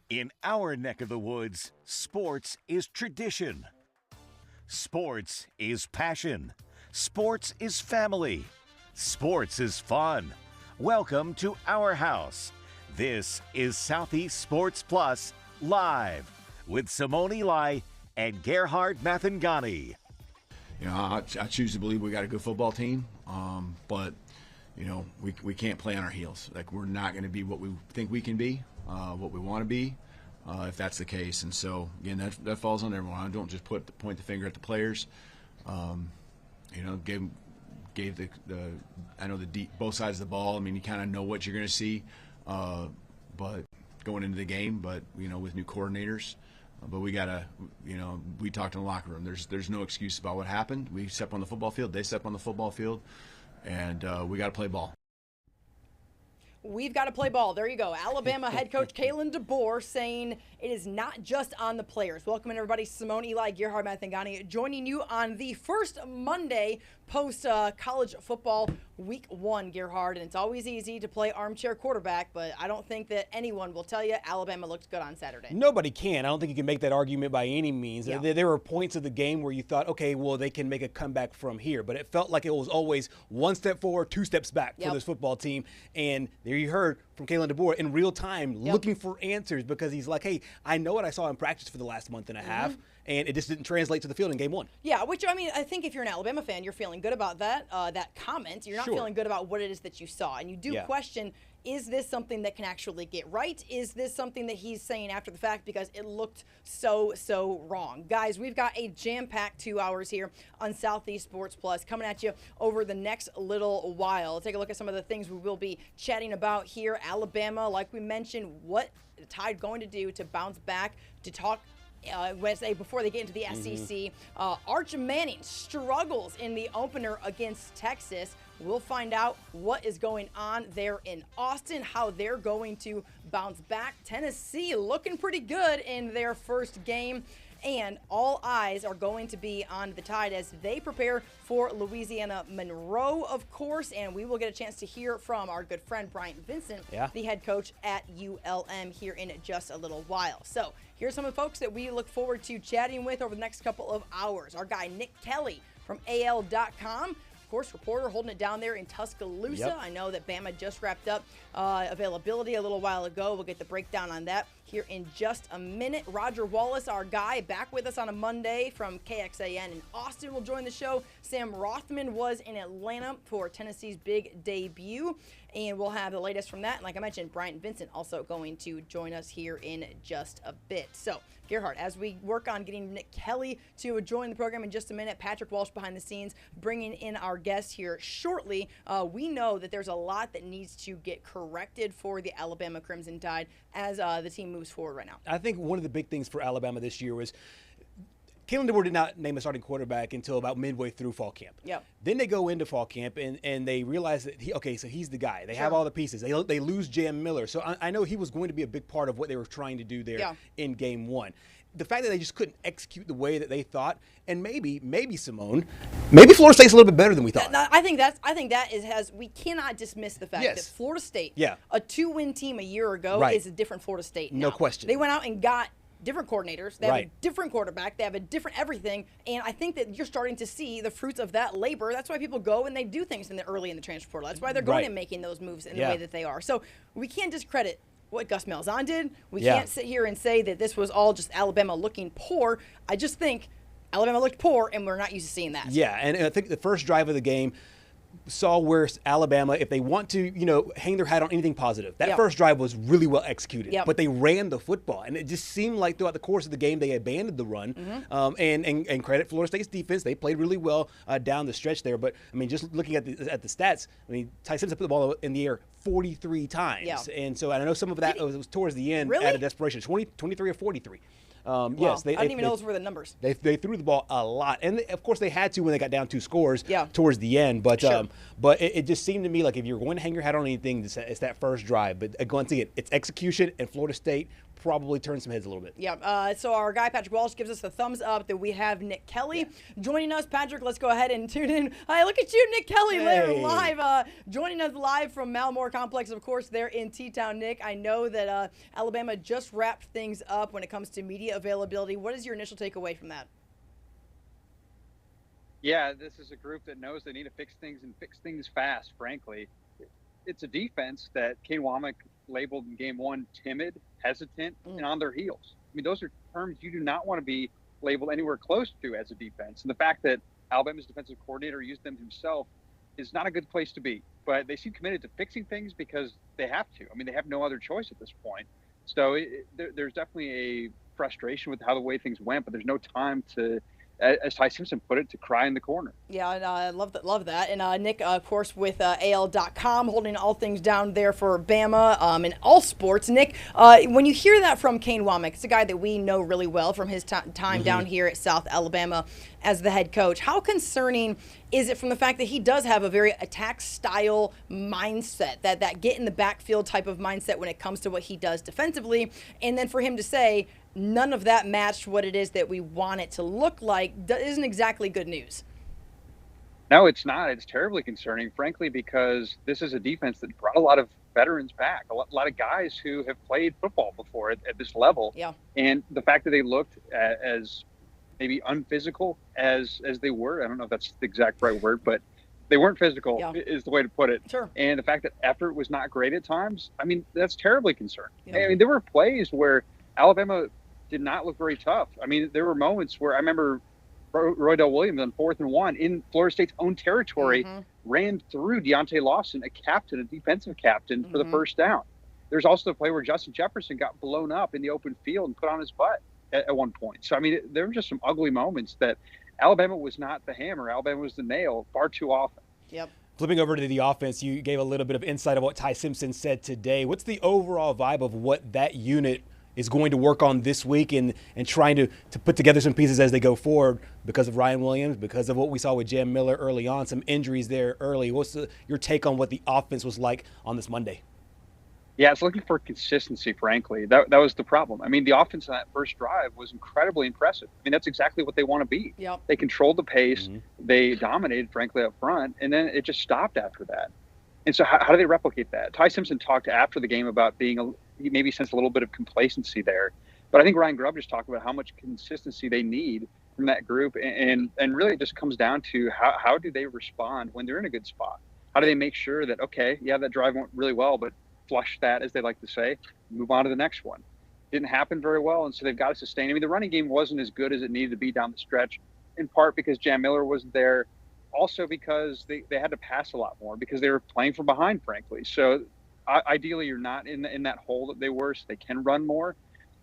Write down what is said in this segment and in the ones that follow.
In our neck of the woods, sports is tradition. Sports is passion. Sports is family. Sports is fun. Welcome to our house. This is Southeast Sports Plus Live with Simone Eli and Gerhard Mathangani. You know, I choose to believe we got a good football team, but you know, we can't play on our heels. Like, we're not going to be what we think we can be, what we want to be, if that's the case. And so, again, that falls on everyone. I don't just point the finger at the players. You know, gave the I know both sides of the ball. I mean, you kind of know what you're going to see, but going into the game, but you know, with new coordinators. But we gotta, you know, we talked in the locker room. There's no excuse about what happened. We step on the football field. They step on the football field. And we got to play ball. We've got to play ball. There you go. Alabama head coach Kalen DeBoer saying it is not just on the players. Welcome, everybody. Simone Eli, Gerhard Mathangani, joining you on the first Monday post-college football week one, Gerhard. And it's always easy to play armchair quarterback, but I don't think that anyone will tell you Alabama looked good on Saturday. Nobody can. I don't think you can make that argument by any means. Yeah. There were points of the game where you thought, okay, well, they can make a comeback from here. But it felt like it was always one step forward, two steps back for this football team. And there you heard from Kalen DeBoer in real time looking for answers, because he's like, hey, I know what I saw in practice for the last month and a half, and it just didn't translate to the field in game one. Yeah, which, I mean, I think if you're an Alabama fan, you're feeling good about that comment. You're not feeling good about what it is that you saw. And you do question, is this something that can actually get right? Is this something that he's saying after the fact because it looked so wrong? Guys, we've got a jam-packed 2 hours here on Southeast Sports Plus coming at you over the next little while. Take a look at some of the things we will be chatting about here. Alabama, like we mentioned, what the Tide going to do to bounce back, to talk before they get into the SEC. Arch Manning struggles in the opener against Texas. We'll find out what is going on there in Austin, how they're going to bounce back. Tennessee looking pretty good in their first game. And all eyes are going to be on the Tide as they prepare for Louisiana Monroe, of course. And we will get a chance to hear from our good friend Bryant Vincent, the head coach at ULM, here in just a little while. So here's some of the folks that we look forward to chatting with over the next couple of hours. Our guy Nick Kelly from AL.com. Of course, reporter holding it down there in Tuscaloosa. I know that Bama just wrapped up availability a little while ago. We'll get the breakdown on that here in just a minute. Roger Wallace, our guy, back with us on a Monday from KXAN in Austin, will join the show. Sam Rothman was in Atlanta for Tennessee's big debut, and we'll have the latest from that. And like I mentioned, Bryant Vincent also going to join us here in just a bit. So, Gerhard, as we work on getting Nick Kelly to join the program in just a minute, Patrick Walsh behind the scenes bringing in our guest here shortly, we know that there's a lot that needs to get corrected for the Alabama Crimson Tide as the team moves forward right now. I think one of the big things for Alabama this year was Kalen DeBoer did not name a starting quarterback until about midway through fall camp. Yep. Then they go into fall camp and they realize that, so he's the guy. They have all the pieces. They lose Jam Miller. So I know he was going to be a big part of what they were trying to do there in game one. The fact that they just couldn't execute the way that they thought, and maybe Simone, maybe Florida State's a little bit better than we thought. I think that is we cannot dismiss the fact that Florida State, a 2-win team a year ago, is a different Florida State now. No question. They went out and got different coordinators. They have a different quarterback. They have a different everything. And I think that you're starting to see the fruits of that labor. That's why people go and they do things early in the transfer portal. That's why they're going and making those moves in the way that they are. So we can't discredit what Gus Malzahn did. We can't sit here and say that this was all just Alabama looking poor. I just think Alabama looked poor, and we're not used to seeing that. Yeah, and I think the first drive of the game saw where Alabama, if they want to, hang their hat on anything positive, that first drive was really well executed. But they ran the football, and it just seemed like throughout the course of the game they abandoned the run. And credit Florida State's defense; they played really well down the stretch there. But I mean, just looking at the stats, I mean, Ty Simpson put the ball in the air 43 times, and so I know some of that was towards the end out of desperation, 23 or 43. Yes, I didn't even know those were the numbers. They threw the ball a lot, and of course they had to when they got down 2 scores towards the end. But but it just seemed to me like if you're going to hang your hat on anything, it's that first drive. But once again, it's execution, and Florida State probably turned some heads a little bit. Yeah. So our guy Patrick Walsh gives us the thumbs up that we have Nick Kelly joining us. Patrick, let's go ahead and tune in. Hi, look at you, Nick Kelly, live, joining us live from Malmore Complex, of course, there in T-Town. Nick, I know that Alabama just wrapped things up when it comes to media availability. What is your initial takeaway from that? Yeah, this is a group that knows they need to fix things and fix things fast, frankly. It's a defense that Kane Womack labeled in game 1 timid, hesitant, and on their heels. I mean, those are terms you do not want to be labeled anywhere close to as a defense. And the fact that Alabama's defensive coordinator used them himself is not a good place to be. But they seem committed to fixing things because they have to. I mean, they have no other choice at this point. So there's definitely a frustration with how the way things went, but there's no time to, as Ty Simpson put it, to cry in the corner. Yeah, and I love that. And Nick, of course, with AL.com, holding all things down there for Bama and all sports. Nick, when you hear that from Kane Womack, it's a guy that we know really well from his time down here at South Alabama as the head coach. How concerning is it from the fact that he does have a very attack-style mindset, that get in the backfield type of mindset when it comes to what he does defensively, and then for him to say, none of that matched what it is that we want it to look like, isn't exactly good news. No, it's not. It's terribly concerning, frankly, because this is a defense that brought a lot of veterans back, a lot of guys who have played football before at this level. Yeah. And the fact that they looked as maybe unphysical as they were, I don't know if that's the exact right word, but they weren't physical is the way to put it. Sure. And the fact that effort was not great at times, I mean, that's terribly concerning. Yeah. I mean, there were plays where Alabama did not look very tough. I mean, there were moments where I remember Roydell Williams on 4th and 1 in Florida State's own territory ran through Deontay Lawson, a defensive captain, for the first down. There's also the play where Justin Jefferson got blown up in the open field and put on his butt at one point. So, I mean, there were just some ugly moments that Alabama was not the hammer. Alabama was the nail far too often. Yep. Flipping over to the offense, you gave a little bit of insight of what Ty Simpson said today. What's the overall vibe of what that unit is going to work on this week and trying to put together some pieces as they go forward because of Ryan Williams, because of what we saw with Jam Miller early on, some injuries there early? What's your take on what the offense was like on this Monday? Yeah, it's looking for consistency, frankly. That was the problem. I mean, the offense on that first drive was incredibly impressive. I mean, that's exactly what they want to be. Yep. They controlled the pace. They dominated, frankly, up front, and then it just stopped after that. And so how do they replicate that? Ty Simpson talked after the game about he maybe sensed a little bit of complacency there. But I think Ryan Grubb just talked about how much consistency they need from that group. And really it just comes down to how do they respond when they're in a good spot? How do they make sure that, okay, yeah, that drive went really well, but flush that, as they like to say, move on to the next one. Didn't happen very well, and so they've got to sustain. I mean, the running game wasn't as good as it needed to be down the stretch, in part because Jam Miller wasn't there, also because they had to pass a lot more because they were playing from behind, frankly. So ideally you're not in that hole that they were, so they can run more.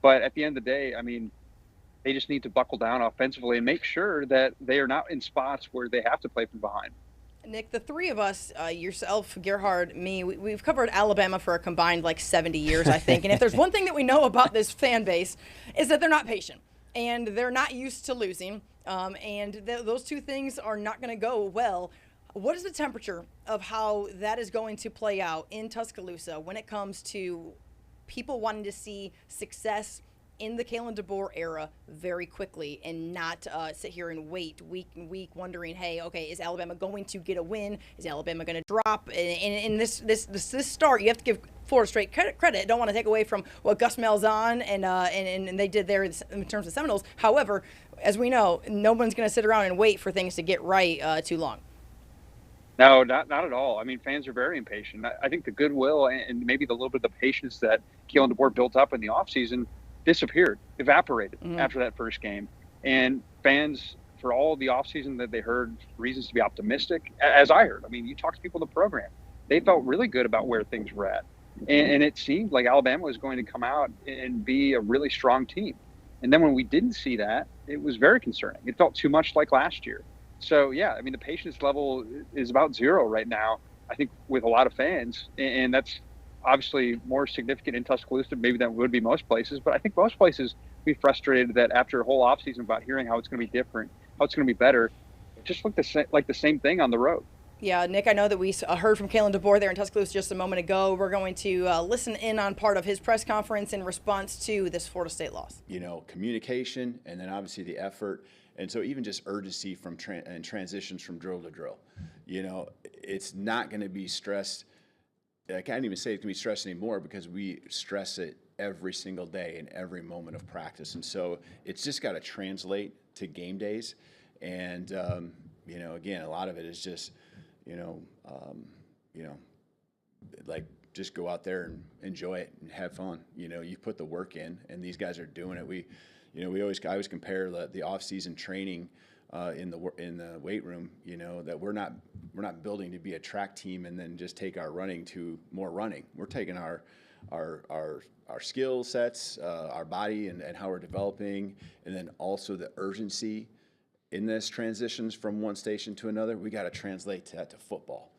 But at the end of the day, I mean, they just need to buckle down offensively and make sure that they are not in spots where they have to play from behind. Nick, the three of us, yourself, Gerhard, me, we've covered Alabama for a combined 70 years, I think. And if there's one thing that we know about this fan base is that they're not patient and they're not used to losing. And those two things are not going to go well. What is the temperature of how that is going to play out in Tuscaloosa when it comes to people wanting to see success in the Kalen DeBoer era very quickly and not sit here and wait week and week wondering, hey, okay, is Alabama going to get a win? Is Alabama going to drop? And this start, you have to give Florida State credit. Don't want to take away from what Gus Malzahn and they did there in terms of Seminoles. However, as we know, no one's going to sit around and wait for things to get right too long. No, not at all. I mean, fans are very impatient. I think the goodwill and maybe the little bit of the patience that Kalen DeBoer built up in the offseason disappeared, evaporated after that first game. And fans, for all the offseason that they heard reasons to be optimistic, as I heard. I mean, you talk to people in the program, they felt really good about where things were at. And it seemed like Alabama was going to come out and be a really strong team. And then when we didn't see that, it was very concerning. It felt too much like last year. So, yeah, I mean, the patience level is about zero right now, I think, with a lot of fans. And that's obviously more significant in Tuscaloosa maybe than it would be most places. But I think most places be frustrated that after a whole offseason about hearing how it's going to be different, how it's going to be better, it just looked like the same thing on the road. Yeah, Nick, I know that we heard from Kalen DeBoer there in Tuscaloosa just a moment ago. We're going to listen in on part of his press conference in response to this Florida State loss. Communication, and then obviously the effort, and so even just urgency from and transitions from drill to drill. It's not going to be stressed. I can't even say it's going to be stressed anymore because we stress it every single day in every moment of practice, and so it's just got to translate to game days. And again, a lot of it is just like just go out there and enjoy it and have fun. You put the work in, and these guys are doing it. I always compare the off-season training in the weight room. That we're not building to be a track team and then just take our running to more running. We're taking our skill sets, our body, and how we're developing, and then also the urgency in this transitions from one station to another. We got to translate that to football.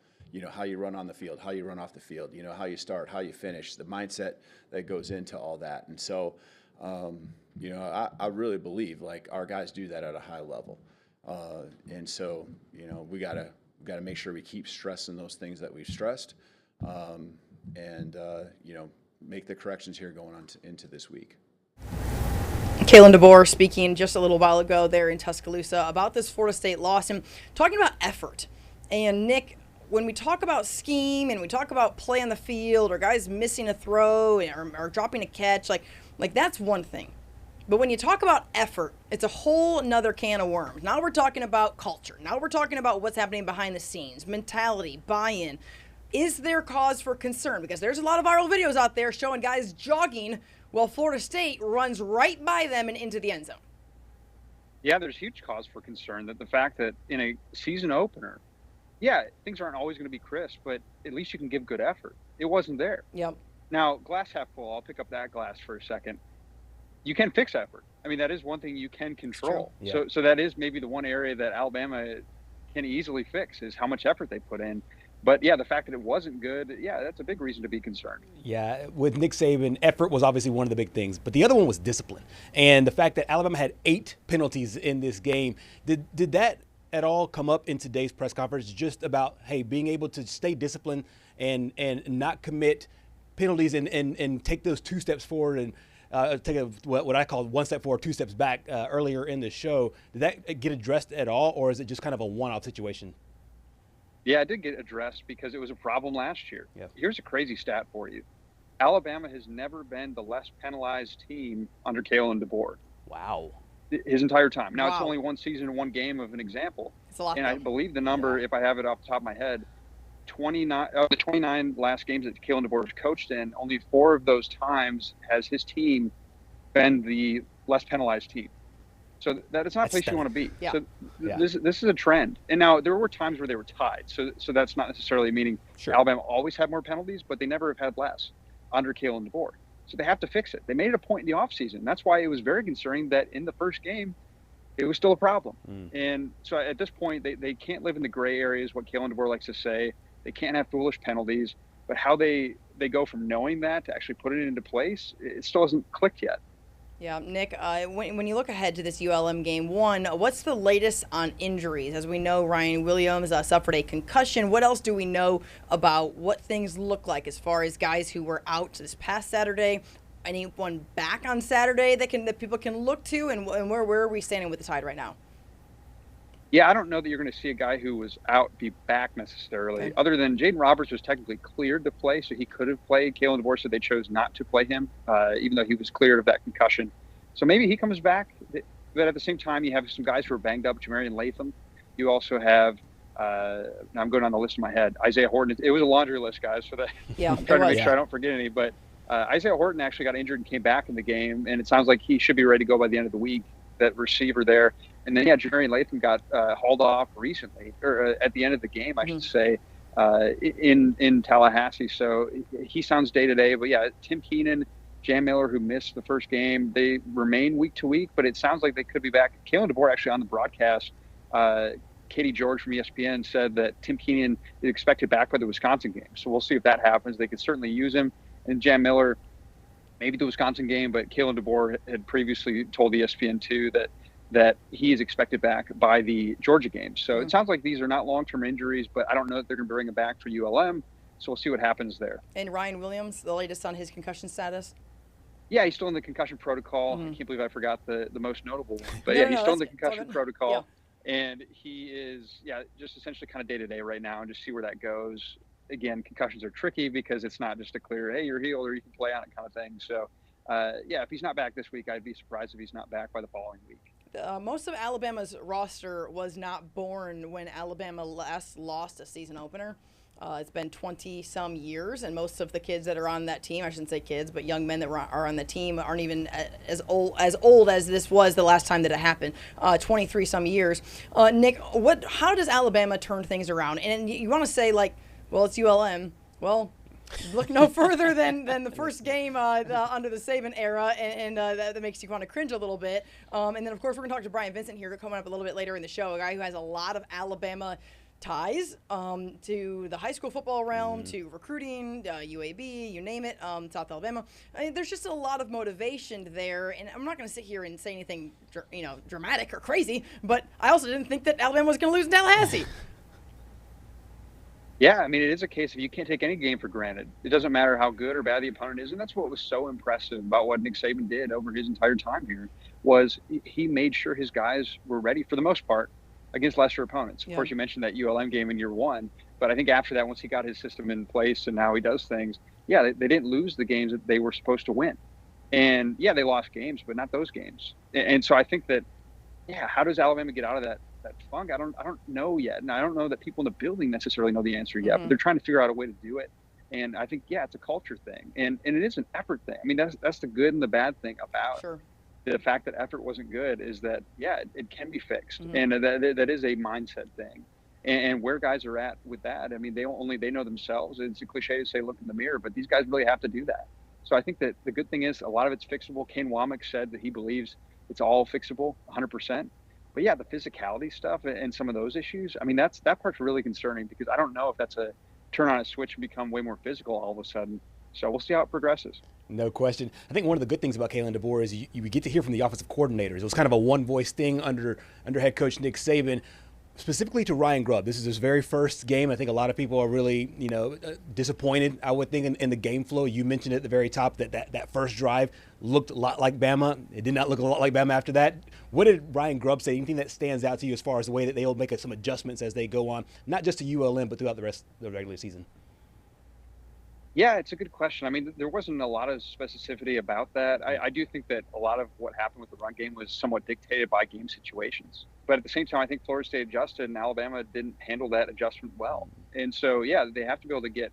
How you run on the field, how you run off the field, how you start, how you finish, the mindset that goes into all that. And so, I really believe like our guys do that at a high level. And so, we got to make sure we keep stressing those things that we've stressed, and make the corrections here going on into this week. Kalen DeBoer speaking just a little while ago there in Tuscaloosa about this Florida State loss and talking about effort. And Nick, when we talk about scheme and we talk about play on the field or guys missing a throw or dropping a catch, like that's one thing. But when you talk about effort, it's a whole nother can of worms. Now we're talking about culture. Now we're talking about what's happening behind the scenes, mentality, buy-in. Is there cause for concern? Because there's a lot of viral videos out there showing guys jogging while Florida State runs right by them and into the end zone. Yeah, there's huge cause for concern that the fact that in a season opener, things aren't always going to be crisp, but at least you can give good effort. It wasn't there. Yep. Now, glass half full, I'll pick up that glass for a second. You can fix effort. I mean, that is one thing you can control. Yeah. So that is maybe the one area that Alabama can easily fix is how much effort they put in. But, the fact that it wasn't good, that's a big reason to be concerned. Yeah, with Nick Saban, effort was obviously one of the big things. But the other one was discipline. And the fact that Alabama had 8 penalties in this game, did that at all come up in today's press conference, just about, hey, being able to stay disciplined and not commit penalties and take those 2 steps forward and take what I call 1 step forward, 2 steps back earlier in the show? Did that get addressed at all, or is it just kind of a one-off situation? Yeah, it did get addressed because it was a problem last year. Yep. Here's a crazy stat for you. Alabama has never been the less penalized team under Kalen DeBoer. Wow. His entire time. Now, It's only one season and one game of an example. It's a lot. And I believe the number, if I have it off the top of my head, 29 of the 29 last games that Kalen DeBoer has coached in, only 4 of those times has his team been the less penalized team. So that's not a place you want to be. Yeah. So this is a trend. And now there were times where they were tied. So that's not necessarily meaning Alabama always had more penalties, but they never have had less under Kalen DeBoer. So they have to fix it. They made it a point in the offseason. That's why it was very concerning that in the first game, it was still a problem. And so at this point, they can't live in the gray areas, what Kalen DeBoer likes to say. They can't have foolish penalties. But how they go from knowing that to actually putting it into place, it still hasn't clicked yet. Yeah, Nick, when you look ahead to this ULM game, what's the latest on injuries? As we know, Ryan Williams suffered a concussion. What else do we know about what things look like as far as guys who were out this past Saturday? Anyone back on Saturday that people can look to, and where are we standing with the Tide right now? Yeah, I don't know that you're going to see a guy who was out be back necessarily, other than Jaden Roberts was technically cleared to play, so he could have played. Kalen DeBoer said they chose not to play him, even though he was cleared of that concussion. So maybe he comes back. But at the same time, you have some guys who are banged up, Jamarian Latham. You also have, now I'm going on the list in my head, Isaiah Horton. It was a laundry list, guys, for that. Yeah, I'm trying to make sure I don't forget any. But Isaiah Horton actually got injured and came back in the game, and it sounds like he should be ready to go by the end of the week, that receiver there. And then, Jamarian Latham got hauled off recently, or at the end of the game, I should say, in Tallahassee. So he sounds day-to-day. But, Tim Keenan, Jam Miller, who missed the first game, they remain week to week, but it sounds like they could be back. Kalen DeBoer actually on the broadcast Katie George from ESPN said that Tim Keenan is expected back by the Wisconsin game. So we'll see if that happens. They could certainly use him. And Jam Miller, maybe the Wisconsin game, but Kalen DeBoer had previously told ESPN too that he is expected back by the Georgia game. So it sounds like these are not long-term injuries, but I don't know that they're going to bring him back for ULM. So we'll see what happens there. And Ryan Williams, the latest on his concussion status? Yeah, he's still in the concussion protocol. I can't believe I forgot the most notable one. But he's still in the concussion protocol. Yeah. And he is, just essentially kind of day-to-day right now, and just see where that goes. Again, concussions are tricky because it's not just a clear, hey, you're healed or you can play on it kind of thing. So, if he's not back this week, I'd be surprised if he's not back by the following week. Most of Alabama's roster was not born when Alabama last lost a season opener. It's been 20-some years, and most of the kids that are on that team, I shouldn't say kids, but young men that are on the team aren't even as old as this was the last time that it happened, 23-some years. Nick, how does Alabama turn things around? And you want to say, like, well, it's ULM. Well, look no further than the first game under the Saban era, and that makes you want to cringe a little bit. And then, of course, we're going to talk to Brian Vincent here coming up a little bit later in the show, a guy who has a lot of Alabama ties to the high school football realm, to recruiting, UAB, you name it, South Alabama. I mean, there's just a lot of motivation there, and I'm not going to sit here and say anything, dramatic or crazy, but I also didn't think that Alabama was going to lose in Tallahassee. Yeah, I mean, it is a case of you can't take any game for granted. It doesn't matter how good or bad the opponent is, and that's what was so impressive about what Nick Saban did over his entire time here, was he made sure his guys were ready for the most part against lesser opponents. Of course, you mentioned that ULM game in year one, but I think after that, once he got his system in place and now he does things, they didn't lose the games that they were supposed to win. And they lost games, but not those games. And so I think that, how does Alabama get out of that funk? I don't know yet. And I don't know that people in the building necessarily know the answer yet, but they're trying to figure out a way to do it. And I think, it's a culture thing. And it is an effort thing. I mean, that's the good and the bad thing about the fact that effort wasn't good is that, it can be fixed. And that is a mindset thing. And where guys are at with that, I mean, they know themselves. It's a cliche to say, look in the mirror, but these guys really have to do that. So I think that the good thing is a lot of it's fixable. Kane Womack said that he believes it's all fixable, 100%. But the physicality stuff and some of those issues, I mean, that part's really concerning because I don't know if that's a turn on a switch and become way more physical all of a sudden. So we'll see how it progresses. No question. I think one of the good things about Kalen DeBoer is you get to hear from the offensive coordinators. It was kind of a one-voice thing under head coach Nick Saban, specifically to Ryan Grubb. This is his very first game. I think a lot of people are really, disappointed, I would think, in the game flow. You mentioned at the very top that first drive looked a lot like Bama. It did not look a lot like Bama after that. What did Ryan Grubb say? Anything that stands out to you as far as the way that they'll make some adjustments as they go on, not just to ULM, but throughout the rest of the regular season? Yeah, it's a good question. I mean, there wasn't a lot of specificity about that. I do think that a lot of what happened with the run game was somewhat dictated by game situations. But at the same time, I think Florida State adjusted and Alabama didn't handle that adjustment well. And so, they have to be able to get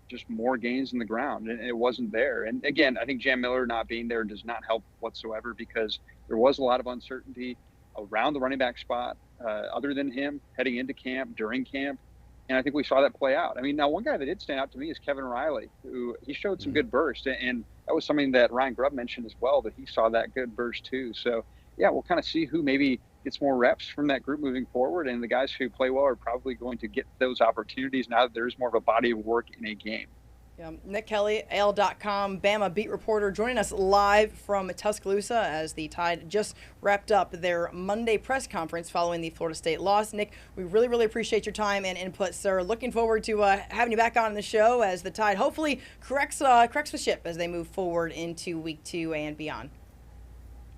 just more gains in the ground, and it wasn't there. And again, I think Jam Miller not being there does not help whatsoever because there was a lot of uncertainty around the running back spot other than him heading into camp, during camp. And I think we saw that play out. I mean, now one guy that did stand out to me is Kevin Riley, who he showed some good burst. And that was something that Ryan Grubb mentioned as well, that he saw that good burst too. So, we'll kind of see who maybe gets more reps from that group moving forward. And the guys who play well are probably going to get those opportunities now that there's more of a body of work in a game. Yeah, Nick Kelly, AL.com, Bama beat reporter, joining us live from Tuscaloosa as the Tide just wrapped up their Monday press conference following the Florida State loss. Nick, we really, really appreciate your time and input, sir. Looking forward to having you back on the show as the Tide hopefully corrects the ship as they move forward into Week 2 and beyond.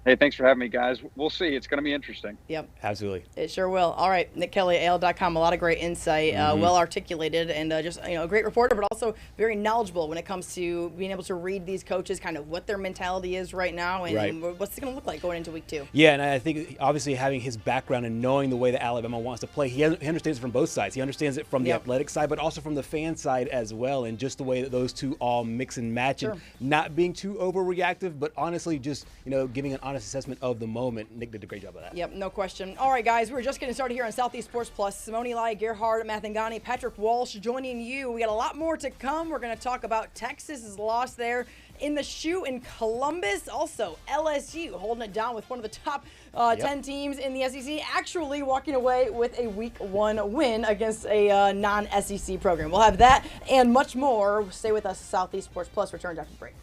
Hey, thanks for having me, guys. We'll see. It's going to be interesting. Yep. Absolutely. It sure will. All right. Nick Kelly, AL.com. A lot of great insight, well articulated, and just a great reporter, but also very knowledgeable when it comes to being able to read these coaches, kind of what their mentality is right now and what's it going to look like going into Week 2. Yeah, and I think obviously having his background and knowing the way that Alabama wants to play, he understands it from both sides. He understands it from the athletic side, but also from the fan side as well, and just the way that those two all mix and match and not being too overreactive, but honestly just, giving an honest honest assessment of the moment. Nick did a great job of that. Yep, no question. All right, guys, we're just getting started here on Southeast Sports Plus. Simone Eli, Gerhard Mathangani, Patrick Walsh joining you. We got a lot more to come. We're going to talk about Texas's loss there in the shoe in Columbus. Also, LSU holding it down with one of the top 10 teams in the SEC, actually walking away with a Week 1 win against a non-SEC program. We'll have that and much more. Stay with us. Southeast Sports Plus returns after the break.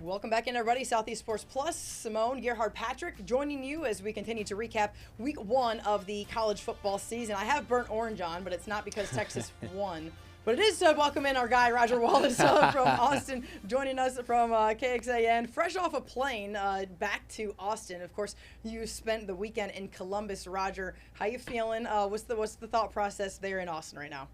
Welcome back in, everybody. Southeast Sports Plus. Simone, Gerhard, Patrick joining you as we continue to recap Week 1 of the college football season. I have burnt orange on, but it's not because Texas won. But it is to welcome in our guy, Roger Wallace from Austin, joining us from KXAN. Fresh off a plane back to Austin. Of course, you spent the weekend in Columbus, Roger. How you feeling? What's the thought process there in Austin right now?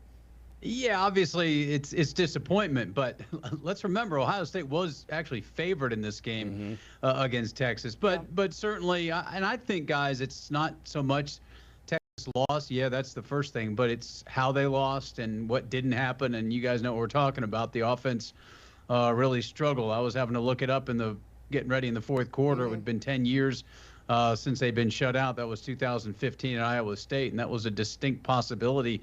Yeah, obviously it's disappointment, but let's remember Ohio State was actually favored in this game against Texas. But certainly, and I think, guys, it's not so much Texas lost. Yeah, that's the first thing, but it's how they lost and what didn't happen. And you guys know what we're talking about. The offense really struggled. I was having to look it up getting ready in the fourth quarter. It had been 10 years since they've been shut out. That was 2015 at Iowa State, and that was a distinct possibility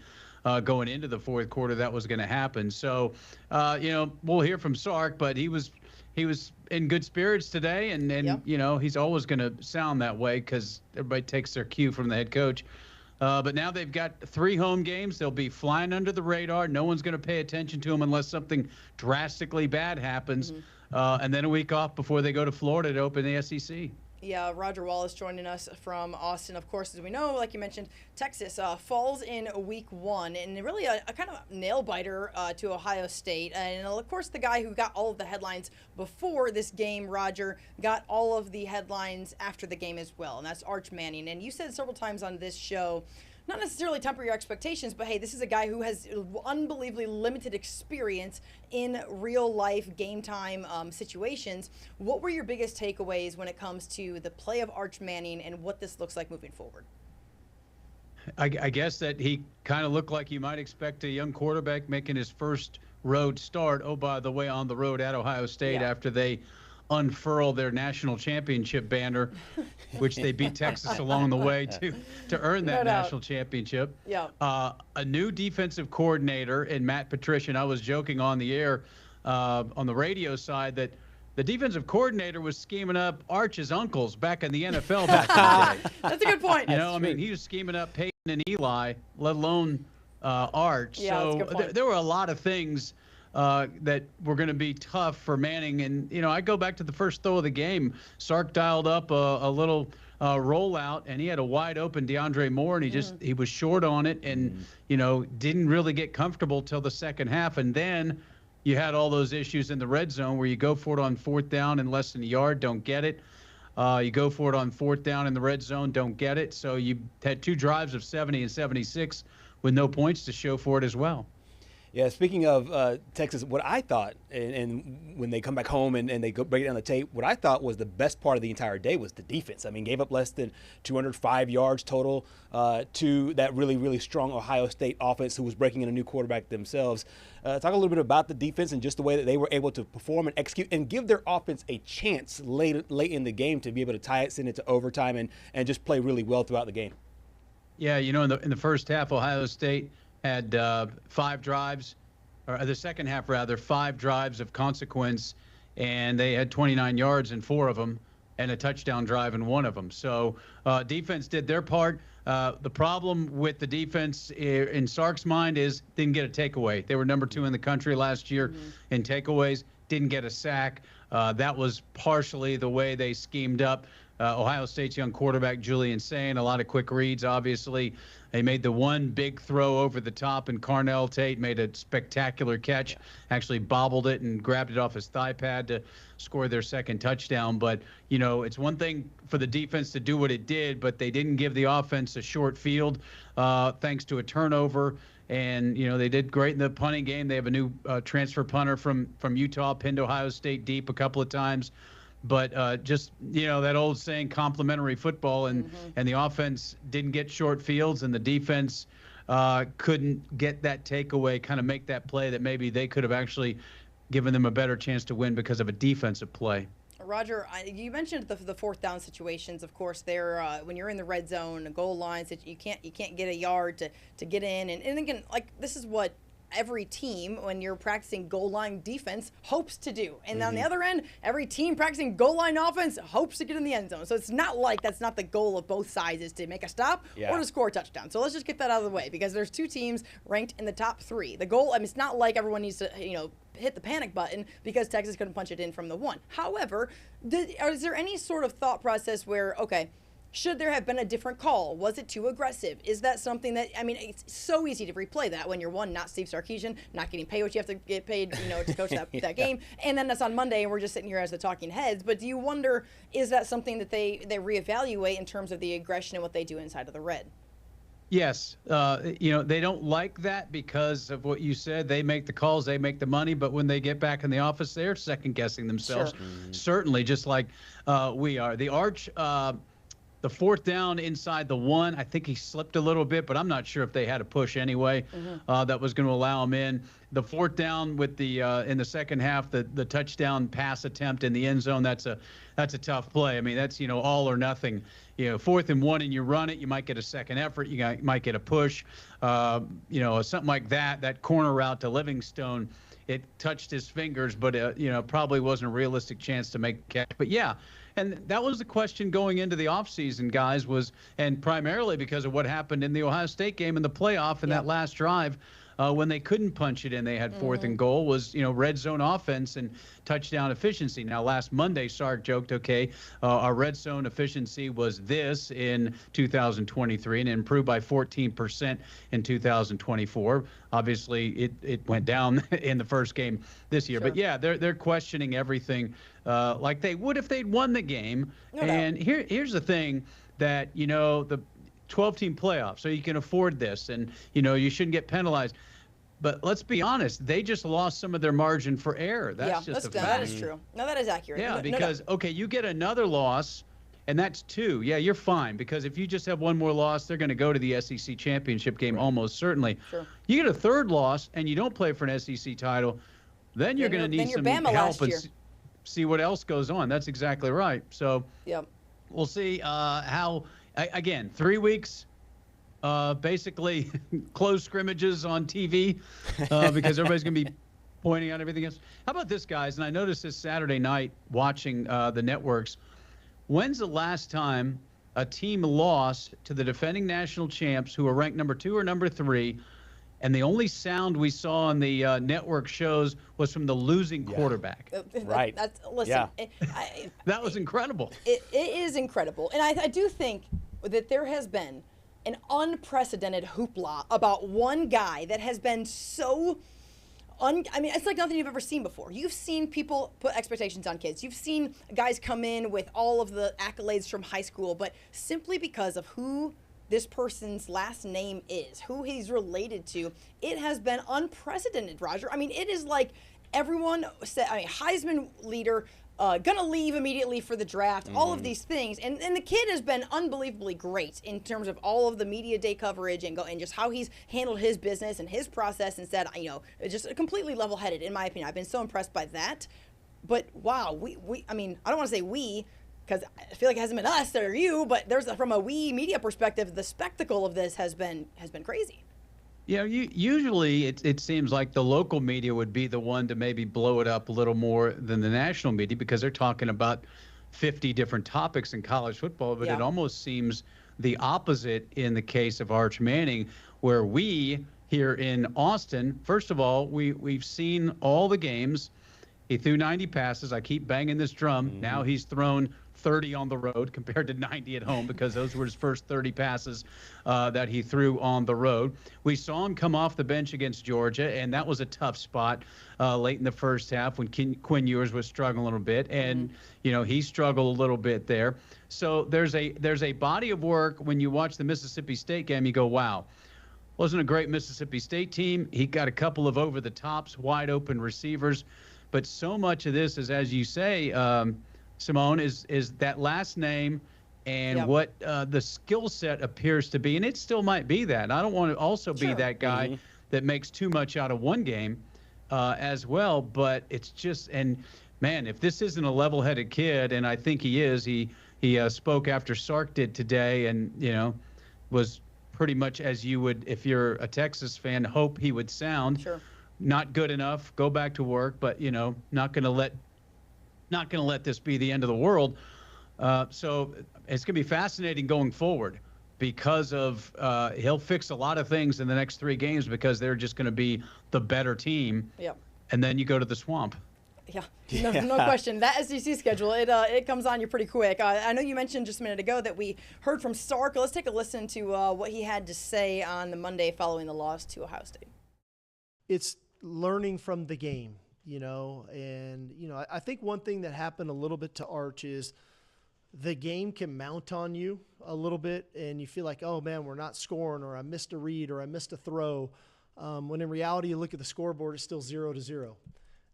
going into the fourth quarter that was going to happen. So, we'll hear from Sark, but he was in good spirits today, and yep. He's always going to sound that way because everybody takes their cue from the head coach. But now they've got 3 home games. They'll be flying under the radar. No one's going to pay attention to them unless something drastically bad happens. And then a week off before they go to Florida to open the SEC. Yeah, Roger Wallace joining us from Austin. Of course, as we know, like you mentioned, Texas falls in week 1, and really a kind of nail-biter to Ohio State. And, of course, the guy who got all of the headlines before this game, Roger, got all of the headlines after the game as well, and that's Arch Manning. And you said several times on this show, not necessarily temper your expectations, but hey, this is a guy who has unbelievably limited experience in real life game time situations. What were your biggest takeaways when it comes to the play of Arch Manning and what this looks like moving forward? I guess that he kind of looked like you might expect a young quarterback making his first road start. Oh, by the way, on the road at Ohio State after they unfurl their national championship banner, which they beat Texas along the way to earn that national championship. Yeah. A new defensive coordinator in Matt Patricia. And I was joking on the air on the radio side that the defensive coordinator was scheming up Arch's uncles back in the NFL back in the day. That's a good point. He was scheming up Peyton and Eli, let alone Arch. Yeah, so that's a good point. There were a lot of things that were going to be tough for Manning. And, I go back to the first throw of the game. Sark dialed up a little rollout, and he had a wide open DeAndre Moore, and he was short on it and, didn't really get comfortable till the second half. And then you had all those issues in the red zone where you go for it on 4th down in less than a yard, don't get it. You go for it on 4th down in the red zone, don't get it. So you had 2 drives of 70 and 76 with no points to show for it as well. Yeah, speaking of Texas, what I thought, and when they come back home and they go break down the tape, what I thought was the best part of the entire day was the defense. I mean, gave up less than 205 yards total to that really, really strong Ohio State offense who was breaking in a new quarterback themselves. Talk a little bit about the defense and just the way that they were able to perform and execute and give their offense a chance late in the game to be able to tie it, send it to overtime, and just play really well throughout the game. Yeah, in the first half, Ohio State had 5 drives, or the second half rather, 5 drives of consequence, and they had 29 yards in 4 of them and a touchdown drive in 1 of them. So defense did their part. The problem with the defense in Sark's mind is didn't get a takeaway. They were number 2 in the country last year in takeaways, didn't get a sack. That was partially the way they schemed up Ohio State's young quarterback, Julian Sain. A lot of quick reads, obviously. They made the one big throw over the top, and Carnell Tate made a spectacular catch, actually bobbled it and grabbed it off his thigh pad to score their second touchdown. But, it's one thing for the defense to do what it did, but they didn't give the offense a short field thanks to a turnover. And, they did great in the punting game. They have a new transfer punter from Utah, pinned Ohio State deep a couple of times. But just, that old saying, complimentary football, and the offense didn't get short fields, and the defense couldn't get that takeaway, kind of make that play that maybe they could have actually given them a better chance to win because of a defensive play. Roger, you mentioned the 4th down situations. Of course, they're when you're in the red zone, goal lines, that you can't get a yard to get in, and again, this is what every team, when you're practicing goal line defense, hopes to do. And on the other end, every team practicing goal line offense hopes to get in the end zone. So it's not like that's not the goal of both sides, is to make a stop or to score a touchdown. So let's just get that out of the way, because there's 2 teams ranked in the top 3. The goal, it's not like everyone needs to, hit the panic button because Texas couldn't punch it in from the 1. However, is there any sort of thought process where, okay, should there have been a different call? Was it too aggressive? Is that something that, it's so easy to replay that when you're not Steve Sarkisian, not getting paid what you have to get paid, to coach that game. And then that's on Monday and we're just sitting here as the talking heads. But do you wonder, is that something that they reevaluate in terms of the aggression and what they do inside of the red? Yes. They don't like that because of what you said. They make the calls, they make the money, but when they get back in the office, they're second guessing themselves. Certainly, just like we are. The Arch The fourth down inside the 1, I think he slipped a little bit, but I'm not sure if they had a push anyway that was going to allow him in. The fourth down with the in the second half, the touchdown pass attempt in the end zone, that's a tough play. I mean, that's, all or nothing. 4th and 1 and you run it, you might get a second effort, might get a push. Something like that corner route to Livingstone, it touched his fingers, but probably wasn't a realistic chance to make a catch. But yeah. And that was the question going into the offseason, guys, and primarily because of what happened in the Ohio State game in the playoff in that last drive when they couldn't punch it in. They had 4th and goal, was, red zone offense and touchdown efficiency. Now, last Monday, Sark joked, okay, our red zone efficiency was this in 2023 and improved by 14% in 2024. Obviously, it went down in the first game this year. Sure. But, yeah, they're questioning everything like they would if they'd won the game. No doubt. Here's the thing that, the 12-team playoff, so you can afford this and, you shouldn't get penalized. But let's be honest, they just lost some of their margin for error. That is true. No, that is accurate. Yeah, because, okay, you get another loss, and that's 2. Yeah, you're fine, because if you just have one more loss, they're going to go to the SEC championship game almost certainly. Sure. You get a third loss, and you don't play for an SEC title, then you're going to need some help and see what else goes on. That's exactly right. So we'll see how, again, 3 weeks. Basically closed scrimmages on TV because everybody's going to be pointing out everything else. How about this, guys? And I noticed this Saturday night watching the networks. When's the last time a team lost to the defending national champs who are ranked number 2 or number 3, and the only sound we saw on the network shows was from the losing quarterback? Right. Listen, that was incredible. It is incredible. And I do think that there has been an unprecedented hoopla about one guy that has been so it's like nothing you've ever seen before. You've seen people put expectations on kids. You've seen guys come in with all of the accolades from high school, but simply because of who this person's last name is, who he's related to, it has been unprecedented, Roger. I mean, it is like everyone said, Heisman leader, gonna leave immediately for the draft, all of these things. And the kid has been unbelievably great in terms of all of the media day coverage and just how he's handled his business and his process and said, just completely level-headed, in my opinion. I've been so impressed by that. But, wow, we I don't want to say we, because I feel like it hasn't been us or you, but from a we media perspective, the spectacle of this has been crazy. Usually it seems like the local media would be the one to maybe blow it up a little more than the national media because they're talking about 50 different topics in college football, but it almost seems the opposite in the case of Arch Manning, where we here in Austin, first of all, we've seen all the games. He threw 90 passes. I keep banging this drum. Now he's thrown 30 on the road compared to 90 at home because those were his first 30 passes that he threw on the road. We saw him come off the bench against Georgia, and that was a tough spot late in the first half when Quinn Ewers was struggling a little bit, and he struggled a little bit there. So there's a body of work when you watch the Mississippi State game. You go, wow. Wasn't a great Mississippi State team. He got a couple of over-the-tops, wide-open receivers. But so much of this is, as you say, Simone, is that last name and what the skill set appears to be. And it still might be that. I don't want to also be that guy that makes too much out of one game as well. But it's just, and man, if this isn't a level-headed kid, and I think he is, he spoke after Sark did today and, was pretty much as you would, if you're a Texas fan, hope he would sound. Sure. Not good enough, go back to work, but, not going to let this be the end of the world. So it's going to be fascinating going forward because of he'll fix a lot of things in the next 3 games because they're just going to be the better team. Yep. And then you go to the swamp. Yeah, no question. That SEC schedule, it comes on you pretty quick. I know you mentioned just a minute ago that we heard from Sark. Let's take a listen to what he had to say on the Monday following the loss to Ohio State. It's learning from the game. I think one thing that happened a little bit to Arch is the game can mount on you a little bit and you feel like, oh man, we're not scoring, or I missed a read, or I missed a throw. When in reality, you look at the scoreboard, it's still 0-0.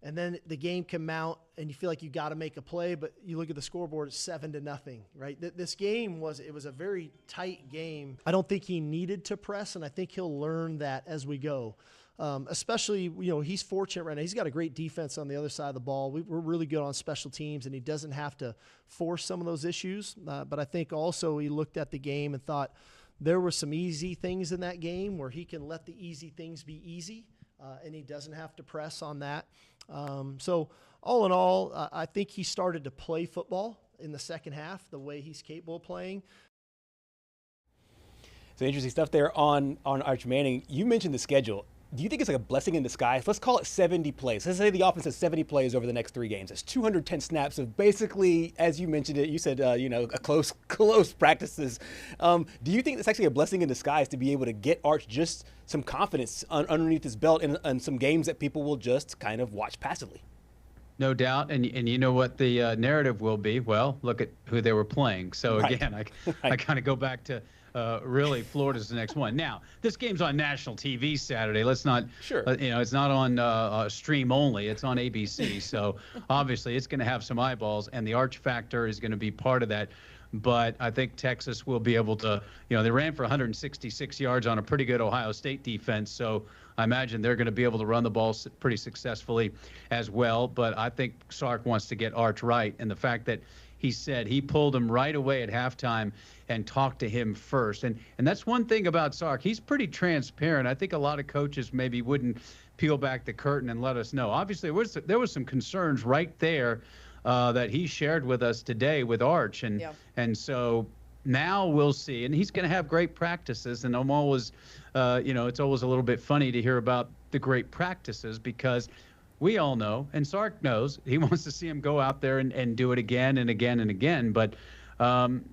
and then the game can mount and you feel like you got to make a play, but you look at the scoreboard, it's 7-0, right? This game was a very tight game. I don't think he needed to press, and I think he'll learn that as we go. Especially, he's fortunate right now. He's got a great defense on the other side of the ball. We're really good on special teams, and he doesn't have to force some of those issues. But I think also he looked at the game and thought there were some easy things in that game where he can let the easy things be easy, and he doesn't have to press on that. So all in all, I think he started to play football in the second half the way he's capable of playing. So interesting stuff there on Arch Manning. You mentioned the schedule. Do you think it's like a blessing in disguise? Let's call it 70 plays. Let's say the offense has 70 plays over the next 3 games. That's 210 snaps of basically, as you mentioned it, you said, a close practices. Do you think it's actually a blessing in disguise to be able to get Arch just some confidence underneath his belt in some games that people will just kind of watch passively? No doubt, and you know what the narrative will be? Well, look at who they were playing. So again, I kind of go back to really Florida's the next one. Now, this game's on national TV Saturday. Let's not, it's not on stream only. It's on ABC. So obviously it's going to have some eyeballs, and the Arch factor is going to be part of that. But I think Texas will be able to, they ran for 166 yards on a pretty good Ohio State defense. So I imagine they're going to be able to run the ball pretty successfully as well. But I think Sark wants to get Arch right. And the fact that he said he pulled him right away at halftime and talked to him first. And that's one thing about Sark. He's pretty transparent. I think a lot of coaches maybe wouldn't peel back the curtain and let us know. Obviously, there was some concerns right there that he shared with us today with Arch. And so now we'll see. And he's going to have great practices. And I'm always, it's always a little bit funny to hear about the great practices because we all know, and Sark knows, he wants to see him go out there and do it again and again and again. But,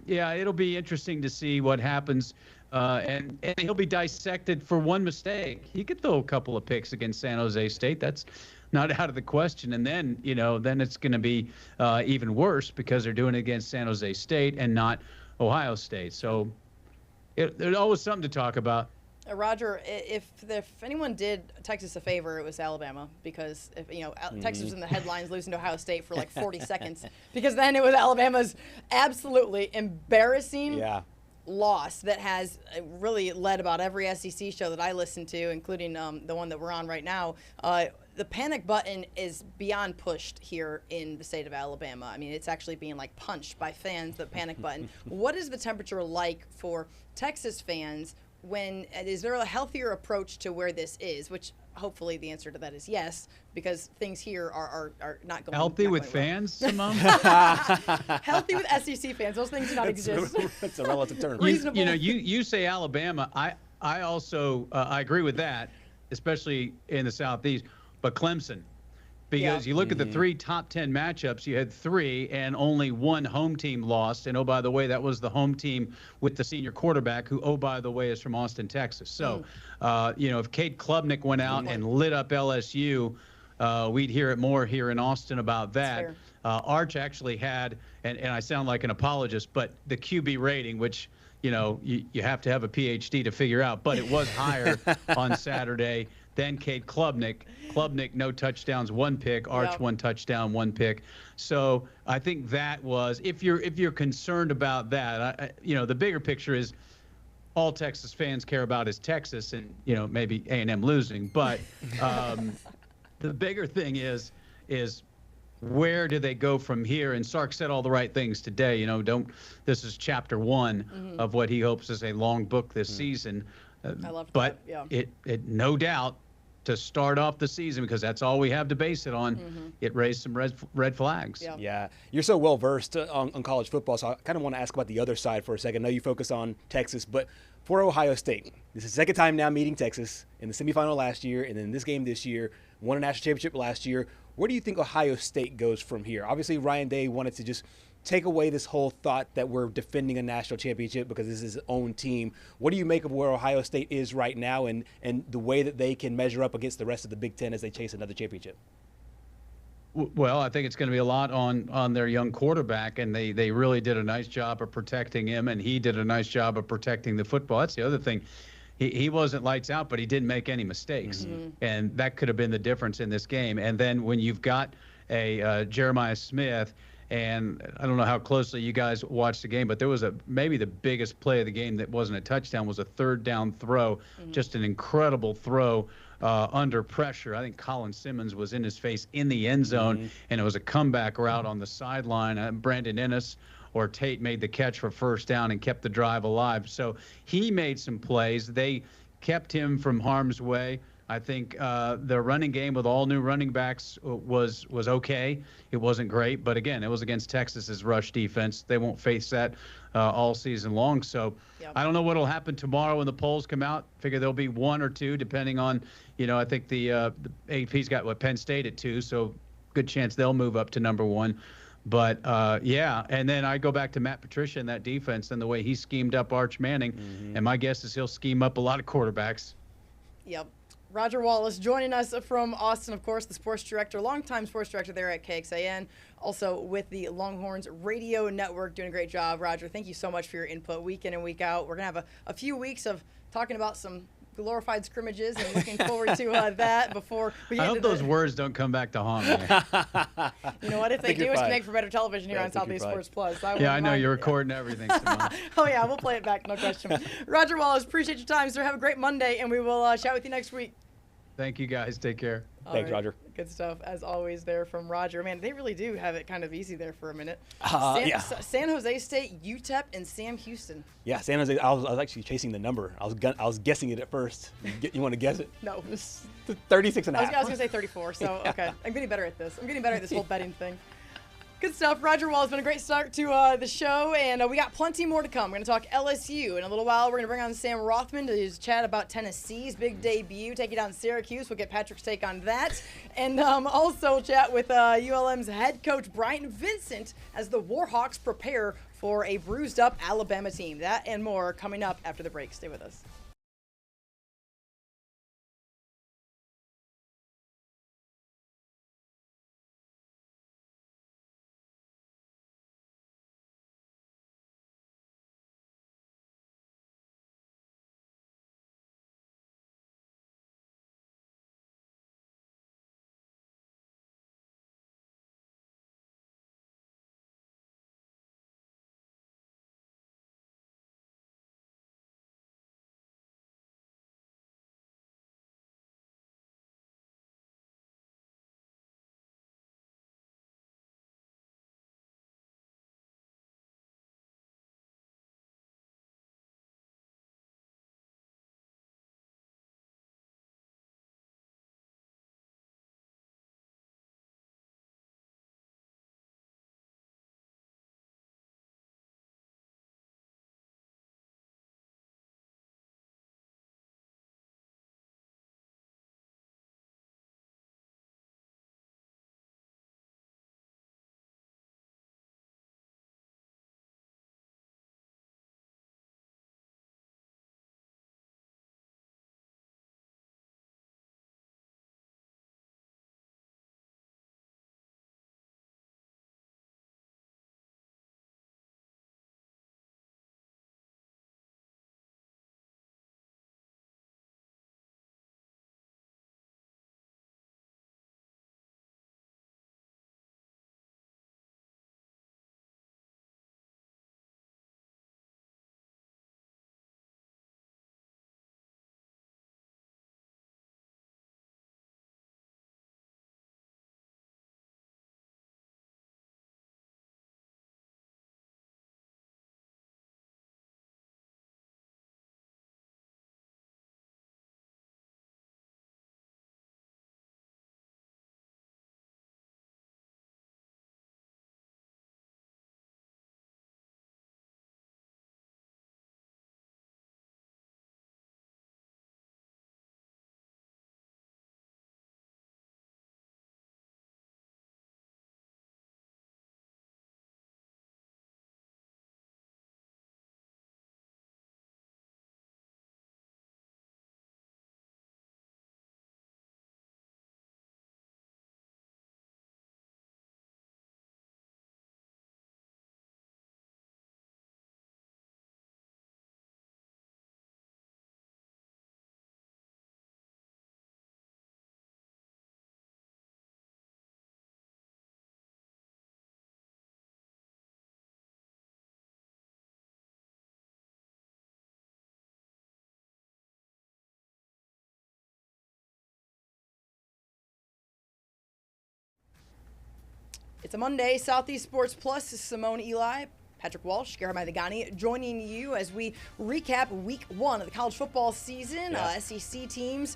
it'll be interesting to see what happens. And he'll be dissected for one mistake. He could throw a couple of picks against San Jose State. That's not out of the question. And then, then it's going to be even worse because they're doing it against San Jose State and not Ohio State. So there's always something to talk about. Roger, if anyone did Texas a favor, it was Alabama because Texas was in the headlines losing to Ohio State for like 40 seconds because then it was Alabama's absolutely embarrassing loss that has really led about every SEC show that I listen to, including the one that we're on right now. The panic button is beyond pushed here in the state of Alabama. I mean, it's actually being like punched by fans, the panic button. What is the temperature like for Texas fans? Is there a healthier approach to where this is? Which hopefully the answer to that is yes, because things here are not going healthy not with going fans, Simone. Healthy with SEC fans. Those things do not exist. That's a relative term. Reasonable. You say Alabama. I also I agree with that, especially in the Southeast. But Clemson. Because you look at the 3 top 10 matchups, you had 3 and only 1 home team lost. And, oh, by the way, that was the home team with the senior quarterback who, oh, by the way, is from Austin, Texas. So, if Cade Klubnik went out and lit up LSU, we'd hear it more here in Austin about that. Arch actually had, and I sound like an apologist, but the QB rating, which, you have to have a PhD to figure out, but it was higher on Saturday than Cade Klubnik. Klubnik, no touchdowns, 1 pick. Arch, 1 touchdown, 1 pick. So I think that was, if you're concerned about that, the bigger picture is all Texas fans care about is Texas and, maybe A&M losing. But the bigger thing is where do they go from here? And Sark said all the right things today. This is chapter 1 of what he hopes is a long book this season. I love but that. It no doubt to start off the season, because that's all we have to base it on, it raised some red flags. Yeah. You're so well versed on college football, so I kind of want to ask about the other side for a second. I know you focus on Texas, but for Ohio State, this is the second time now meeting Texas in the semifinal last year, and then this game this year, won a national championship last year. Where do you think Ohio State goes from here? Obviously, Ryan Day wanted to just take away this whole thought that we're defending a national championship because this is his own team. What do you make of where Ohio State is right now and the way that they can measure up against the rest of the Big Ten as they chase another championship? Well, I think it's going to be a lot on their young quarterback, and they really did a nice job of protecting him, and he did a nice job of protecting the football. That's the other thing. he wasn't lights out, but he didn't make any mistakes. And that could have been the difference in this game. And then when you've got a Jeremiah Smith, and I don't know how closely you guys watched the game, but there was maybe the biggest play of the game that wasn't a touchdown was a third down throw, just an incredible throw under pressure. I think Colin Simmons was in his face in the end zone, and it was a comeback route on the sideline. Brandon Ennis or Tate made the catch for first down and kept the drive alive. So he made some plays. They kept him from harm's way. I think the running game with all new running backs was okay. It wasn't great, but again, it was against Texas's rush defense. They won't face that all season long. So I don't know what'll happen tomorrow when the polls come out. Figure there'll be 1 or 2, depending on, I think the AP's got Penn State at 2, so good chance they'll move up to number 1. But, and then I go back to Matt Patricia and that defense and the way he schemed up Arch Manning, and my guess is he'll scheme up a lot of quarterbacks. Yep. Roger Wallace joining us from Austin, of course, the sports director, longtime sports director there at KXAN, also with the Longhorns Radio Network, doing a great job. Roger, thank you so much for your input week in and week out. We're going to have a few weeks of talking about some glorified scrimmages and looking forward to that before we get I hope those words don't come back to haunt me. You know what? If they do, it's to make for better television here on Southeast Sports Plus. I know you're recording everything. Oh, yeah, we'll play it back, no question. Roger Wallace, appreciate your time, sir. Have a great Monday, and we will chat with you next week. Thank you, guys. Take care. Thanks, Roger. Good stuff, as always, there from Roger. Man, they really do have it kind of easy there for a minute. San Jose State, UTEP, and Sam Houston. Yeah, San Jose. I was actually chasing the number. I was guessing it at first. You want to guess it? No. 36 and a half. I was going to say 34, so okay. I'm getting better at this. I'm getting better at this whole betting thing. Good stuff. Roger Wall has been a great start to the show, and we got plenty more to come. We're going to talk LSU. In a little while, we're going to bring on Sam Rothman to chat about Tennessee's big debut, take you down to Syracuse. We'll get Patrick's take on that. And also chat with ULM's head coach, Brian Vincent, as the Warhawks prepare for a bruised-up Alabama team. That and more coming up after the break. Stay with us. It's a Monday. Southeast Sports Plus, Simone Eli, Patrick Walsh, Garrett Maidagani joining you as we recap week 1 of the college football season. SEC teams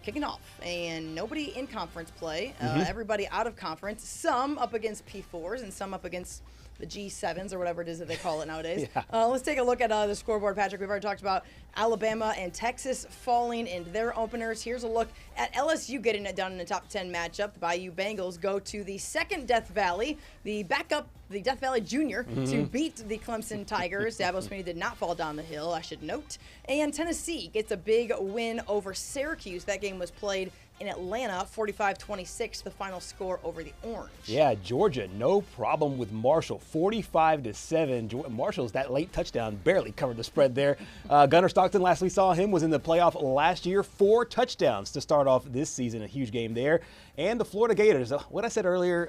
kicking off, and nobody in conference play. Everybody out of conference, some up against P4s and some up against the G7s or whatever it is that they call it nowadays. Let's take a look at the scoreboard, Patrick. We've already talked about Alabama and Texas falling in their openers. Here's a look at LSU getting it done in the top 10 matchup. The Bayou Bengals go to the second Death Valley, the backup, the Death Valley Junior, to beat the Clemson Tigers. Dabo Swinney did not fall down the hill, I should note. And Tennessee gets a big win over Syracuse. That game was played in Atlanta, 45-26, the final score over the Orange. Yeah, Georgia, no problem with Marshall, 45-7. Marshall's that late touchdown barely covered the spread there. Gunnar Stockton, last we saw him, was in the playoff last year, 4 touchdowns to start off this season, a huge game there. And the Florida Gators, what I said earlier,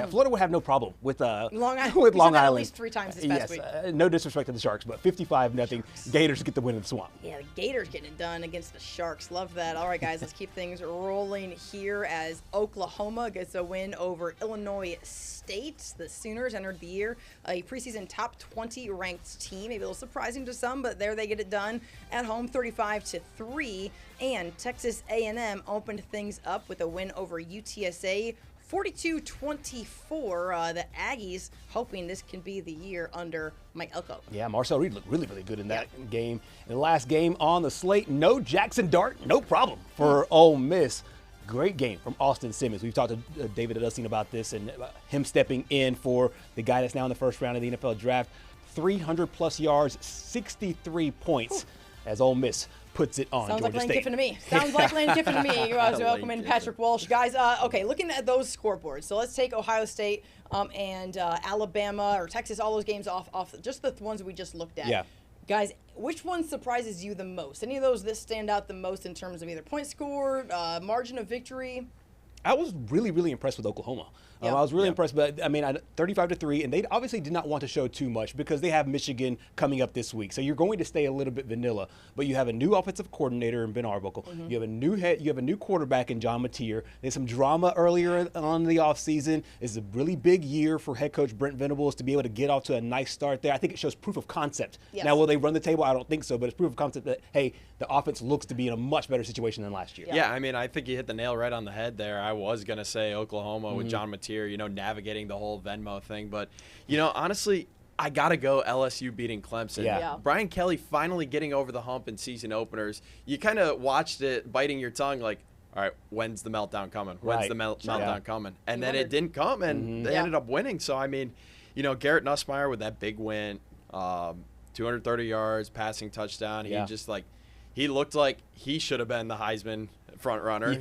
Florida would have no problem with Long Island. With Long Island. At least 3 times this past week. No disrespect to the Sharks, but 55-0. Gators get the win in the Swamp. Yeah, the Gators getting it done against the Sharks. Love that. All right, guys, let's keep things rolling here as Oklahoma gets a win over Illinois State. The Sooners entered the year a preseason top 20 ranked team. Maybe a little surprising to some, but there they get it done at home, 35-3. And Texas A&M opened things up with a win over UTSA, 42-24. The Aggies hoping this can be the year under Mike Elko. Yeah, Marcel Reed looked really, really good in that game. In the last game on the slate, no Jackson Dart, no problem for Ole Miss. Great game from Austin Simmons. We've talked to David Adustin about this and him stepping in for the guy that's now in the first round of the NFL draft. 300-plus yards, 63 points as Ole Miss puts it on Sounds Georgia like Lane State. Kiffin to me. Sounds like Lane Kiffin to me. I was welcoming Patrick Walsh. Guys, okay, looking at those scoreboards. So let's take Ohio State and Alabama or Texas, all those games off just the ones we just looked at. Yeah. Guys, which one surprises you the most? Any of those that stand out the most in terms of either points scored, margin of victory? I was really, really impressed with Oklahoma. I was really impressed, but 35-3, and they obviously did not want to show too much because they have Michigan coming up this week. So you're going to stay a little bit vanilla, but you have a new offensive coordinator in Ben Arbuckle. You have a new quarterback in John Mateer. There's some drama earlier on in the offseason. It's a really big year for head coach Brent Venables to be able to get off to a nice start there. I think it shows proof of concept. Yes. Now, will they run the table? I don't think so, but it's proof of concept that, hey, the offense looks to be in a much better situation than last year. Yeah, I think you hit the nail right on the head there. I was going to say Oklahoma with John Mateer, navigating the whole Venmo thing. But, honestly, I got to go LSU beating Clemson. Yeah. Brian Kelly finally getting over the hump in season openers. You kind of watched it biting your tongue like, all right, when's the meltdown coming? When's the meltdown coming? And then it didn't come, and they ended up winning. So, Garrett Nussmeier with that big win, 230 yards, passing touchdown. He looked like he should have been the Heisman front runner.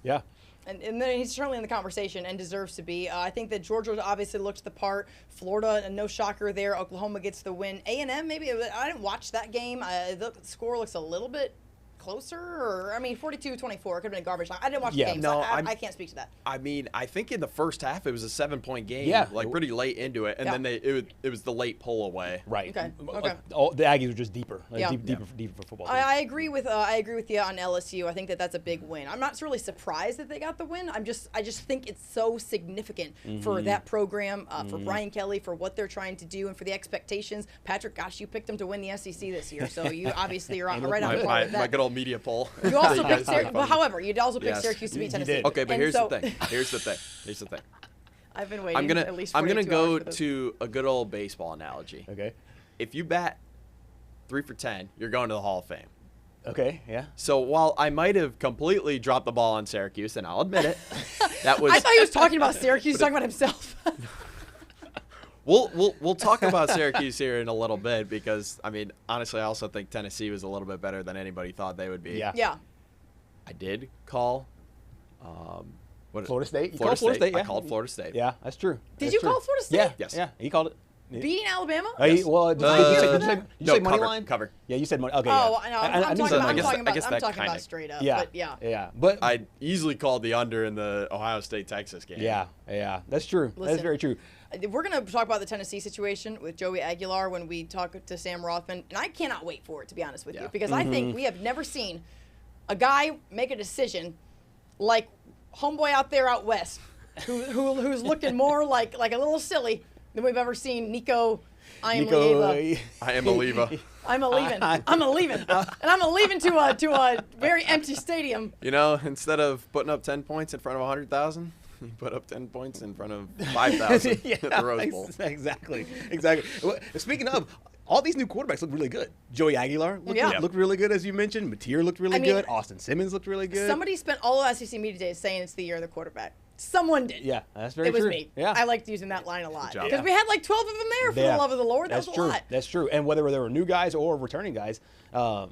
Yeah. And then he's certainly in the conversation and deserves to be. I think that Georgia obviously looked the part. Florida, no shocker there. Oklahoma gets the win. A&M, maybe. I didn't watch that game. The score looks a little bit closer, 42-24. It could have been a garbage time. I didn't watch the game, so I can't speak to that. I think in the first half it was a 7-point game, pretty late into it, and then it was the late pull away. Right. Okay. The Aggies were just deeper, deeper for football. I agree with you on LSU. I think that's a big win. I'm not really surprised that they got the win. I just think it's so significant for that program, for Brian Kelly, for what they're trying to do, and for the expectations. Patrick, gosh, you picked them to win the SEC this year, so you obviously are right on board with that. My good old media poll. You also picked Syracuse, but however, you'd also pick Syracuse to beat Tennessee. Okay, but here's the thing. I've been waiting at least 42 I'm gonna go hours for this. to a good old baseball analogy. Okay. If you bat 3 for 10, you're going to the Hall of Fame. Okay, yeah. So while I might have completely dropped the ball on Syracuse, and I'll admit it, that was. I thought he was talking about Syracuse. He's talking about himself. We'll talk about Syracuse here in a little bit because, honestly, I also think Tennessee was a little bit better than anybody thought they would be. Yeah. I did call Florida State? Florida State. Yeah. I called Florida State. Yeah, that's true. Did you call Florida State? Yeah. Yes. Yeah, he called it. Beating Alabama? Did you say money cover, line? Cover. Yeah, you said money. Okay. Oh, yeah. no, I'm talking that about straight up. Yeah. But yeah. Yeah. But I easily called the under in the Ohio State-Texas game. Yeah. That's true. Listen, that's very true. We're going to talk about the Tennessee situation with Joey Aguilar when we talk to Sam Rothman, and I cannot wait for it, to be honest with you, because I think we have never seen a guy make a decision like homeboy out there out west who's looking more like a little silly than we've ever seen. Nico, I am a leaving. And I'm a leaving to a very empty stadium. You know, instead of putting up 10 points in front of 100,000, you put up 10 points in front of 5,000 at the Rose Bowl. Exactly. Well, speaking of, all these new quarterbacks look really good. Joey Aguilar looked really good, as you mentioned. Mateer looked really good. Austin Simmons looked really good. Somebody spent all of SEC Media Days saying it's the year of the quarterback. Someone did. Yeah, that's very true. It was me. Yeah. I liked using that line a lot. Because we had like 12 of them there, for the love of the Lord. That was a lot. That's true. And whether there were new guys or returning guys, I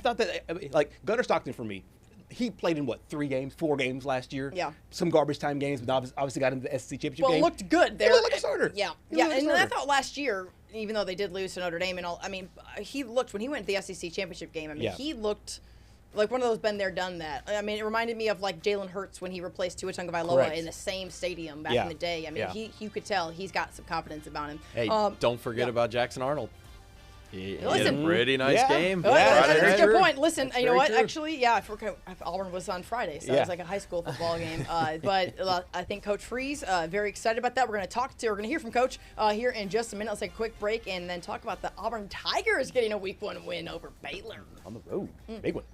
thought that, like, Gunnar Stockton for me, he played in, 4 games last year? Yeah. Some garbage time games, but obviously got into the SEC championship game. Well, looked good. He looked like a starter. Yeah. And I thought last year, even though they did lose to Notre Dame and all, he looked, when he went to the SEC championship game, he looked like one of those been there, done that. It reminded me of like Jalen Hurts when he replaced Tua Tagovailoa in the same stadium back in the day. You could tell he's got some confidence about him. Hey, don't forget about Jackson Arnold. He had a Listen, pretty nice game. That's a good point. Listen, you know what? Actually, Auburn was on Friday, so it was like a high school football game. But I think Coach Freeze very excited about that. We're going to hear from Coach here in just a minute. Let's take a quick break and then talk about the Auburn Tigers getting a Week 1 win over Baylor. On the road, big one.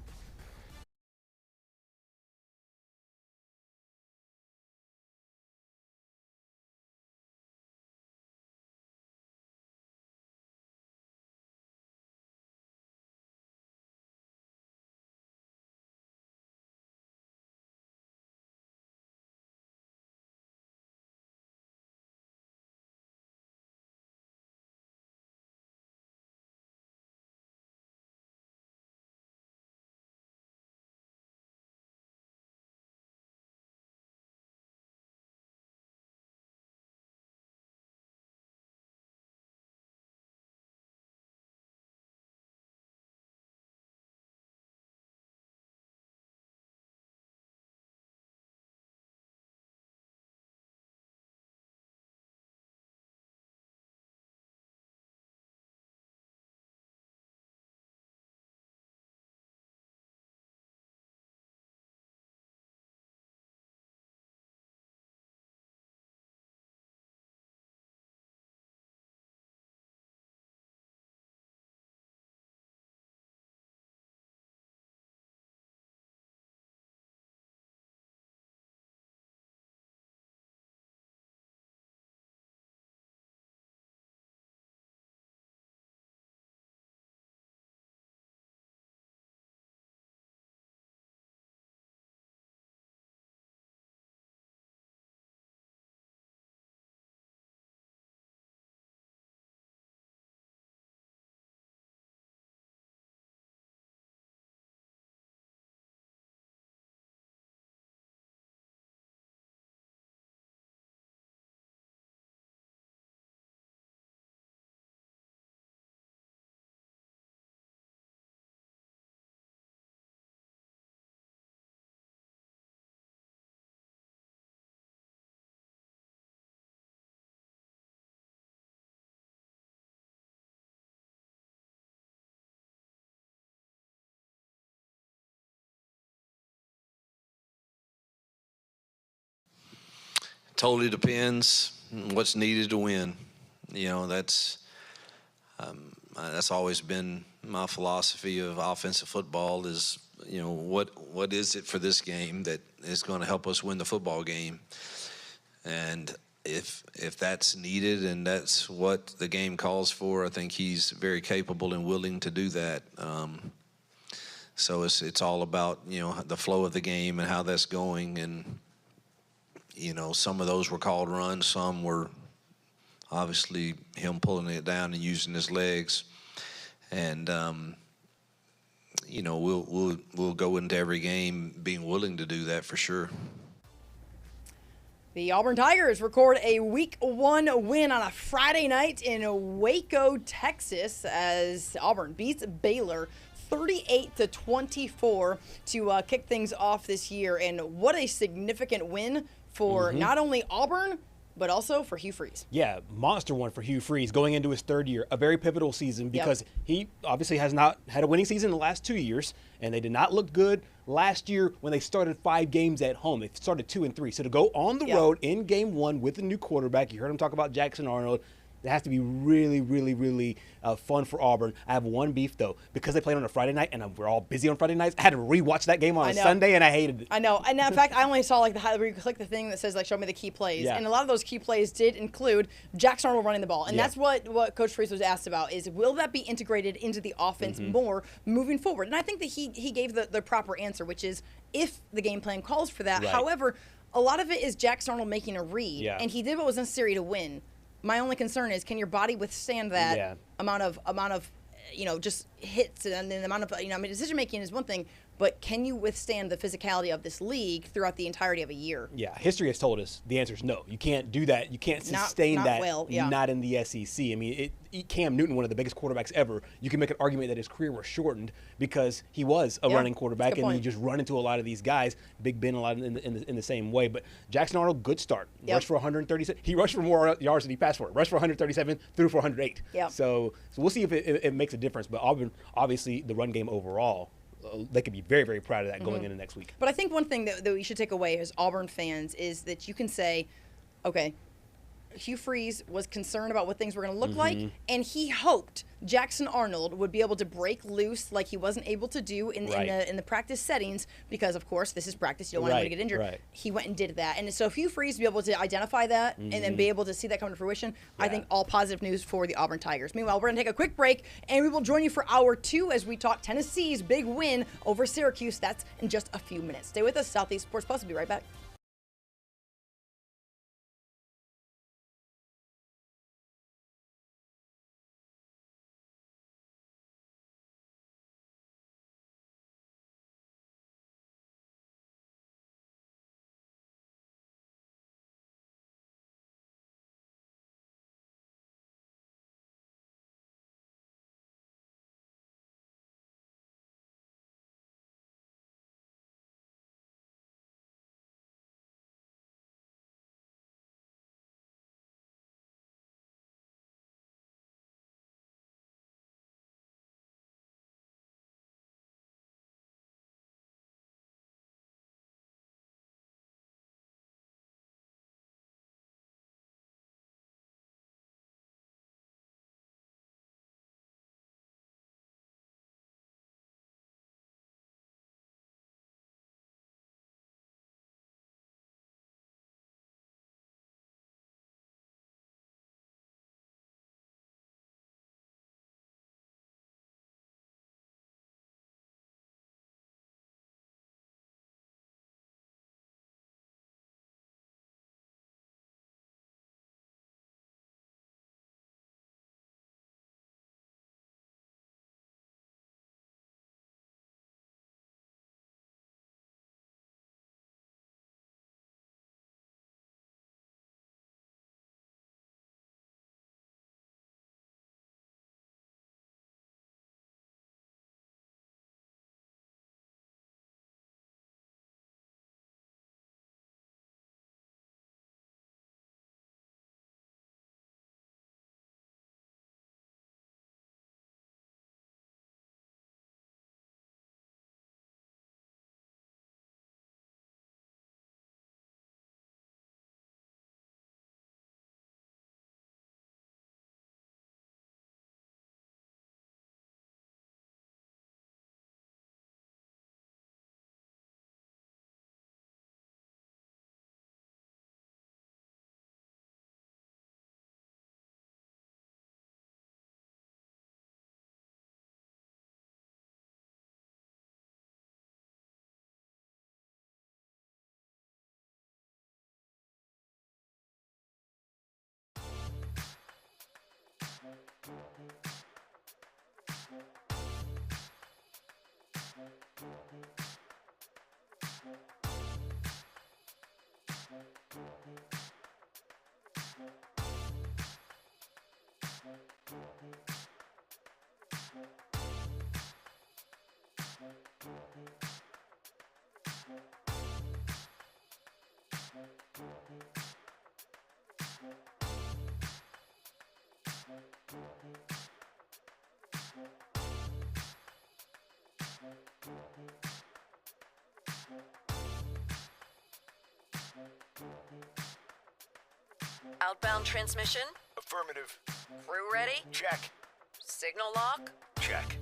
Totally depends what's needed to win. You know, that's always been my philosophy of offensive football is, you know, what is it for this game that is going to help us win the football game? And if that's needed and that's what the game calls for, I think he's very capable and willing to do that. So it's all about, you know, the flow of the game and how that's going. And you know, some of those were called runs. Some were obviously him pulling it down and using his legs. And, you know, we'll go into every game being willing to do that for sure. The Auburn Tigers record a Week 1 win on a Friday night in Waco, Texas, as Auburn beats Baylor 38-24 to kick things off this year. And what a significant win for not only Auburn, but also for Hugh Freeze. Yeah, monster one for Hugh Freeze going into his third year. A very pivotal season because he obviously has not had a winning season in the last 2 years, and they did not look good last year when they started 5 games at home. They started 2 and 3. So to go on the road in game 1 with a new quarterback, you heard him talk about Jackson Arnold. It has to be really, really, really fun for Auburn. I have one beef, though. Because they played on a Friday night, and we're all busy on Friday nights, I had to rewatch that game on a Sunday, and I hated it. I know. And in fact, I only saw like where you click the thing that says, like, show me the key plays. Yeah. And a lot of those key plays did include Jackson Arnold running the ball. And that's what Coach Freese was asked about, is will that be integrated into the offense more moving forward? And I think that he gave the proper answer, which is if the game plan calls for that. Right. However, a lot of it is Jackson Arnold making a read, and he did what was necessary to win. My only concern is, can your body withstand that amount of just hits, and the amount of decision making is one thing, but can you withstand the physicality of this league throughout the entirety of a year? Yeah, history has told us the answer is no. You can't do that. You can't sustain that. Not in the SEC. I mean, Cam Newton, one of the biggest quarterbacks ever, you can make an argument that his career was shortened because he was a running quarterback, and you just run into a lot of these guys. Big Ben a lot in the same way. But Jackson Arnold, good start. Rushed for 137. He rushed for more yards than he passed for. Rushed for 137, threw for 108. Yep. So we'll see if it makes a difference. But Auburn, obviously, the run game overall, they could be very, very proud of that going into next week. But I think one thing that we should take away as Auburn fans is that you can say, okay, Hugh Freeze was concerned about what things were going to look like, and he hoped Jackson Arnold would be able to break loose like he wasn't able to do in the practice settings, because, of course, this is practice. You don't want him to get injured. Right. He went and did that. And so if Hugh Freeze be able to identify that and then be able to see that come to fruition, I think all positive news for the Auburn Tigers. Meanwhile, we're going to take a quick break, and we will join you for hour 2 as we talk Tennessee's big win over Syracuse. That's in just a few minutes. Stay with us. Southeast Sports Plus will be right back. Outbound transmission? Affirmative. Crew ready? Check. Signal lock? Check.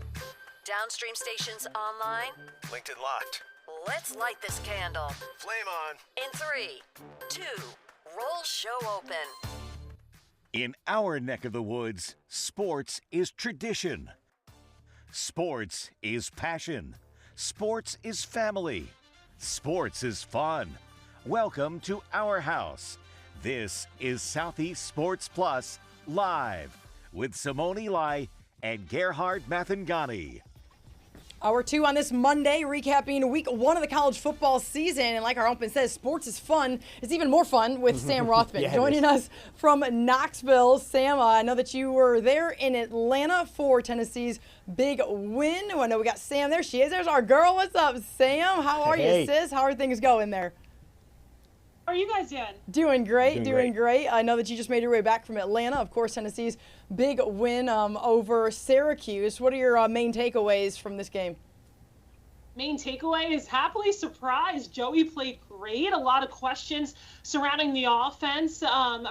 Downstream stations online? Linked and locked. Let's light this candle. Flame on. In 3, 2, roll show open. In our neck of the woods, sports is tradition. Sports is passion. Sports is family. Sports is fun. Welcome to our house. This is Southeast Sports Plus Live with Simone Eli and Gerhard Mathangani. Hour 2 on this Monday, recapping week 1 of the college football season. And like our open says, sports is fun. It's even more fun with Sam Rothman joining us from Knoxville. Sam, I know that you were there in Atlanta for Tennessee's big win. I know we got Sam there. She is. There's our girl. What's up, Sam? How are you, sis? How are things going there? How are you guys doing? Doing great. I know that you just made your way back from Atlanta. Of course, Tennessee's big win over Syracuse. What are your main takeaways from this game? Main takeaway is happily surprised. Joey played great. A lot of questions surrounding the offense.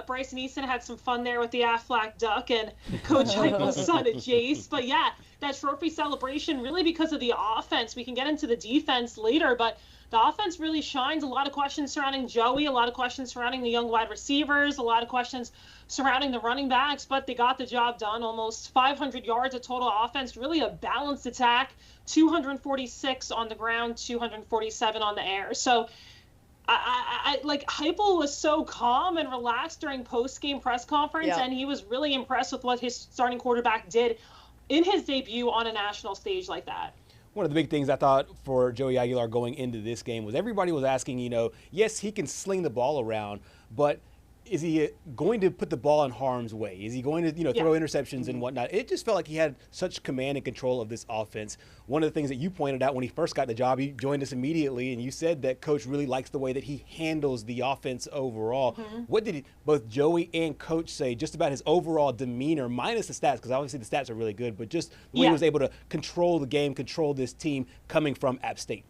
Bryson Easton had some fun there with the Aflac Duck and Coach Heupel's son, Jace. But yeah, that trophy celebration really because of the offense. We can get into the defense later, but the offense really shines. A lot of questions surrounding Joey, a lot of questions surrounding the young wide receivers, a lot of questions surrounding the running backs, but they got the job done. Almost 500 yards of total offense, really a balanced attack, 246 on the ground, 247 on the air. So I like Heupel was so calm and relaxed during post-game press conference, and he was really impressed with what his starting quarterback did in his debut on a national stage like that. One of the big things I thought for Joey Aguilar going into this game was everybody was asking, yes, he can sling the ball around, but is he going to put the ball in harm's way? Is he going to, throw interceptions and whatnot? It just felt like he had such command and control of this offense. One of the things that you pointed out when he first got the job, he joined us immediately, and you said that Coach really likes the way that he handles the offense overall. What did both Joey and Coach say just about his overall demeanor, minus the stats, because obviously the stats are really good, but just the way he was able to control the game, control this team coming from App State?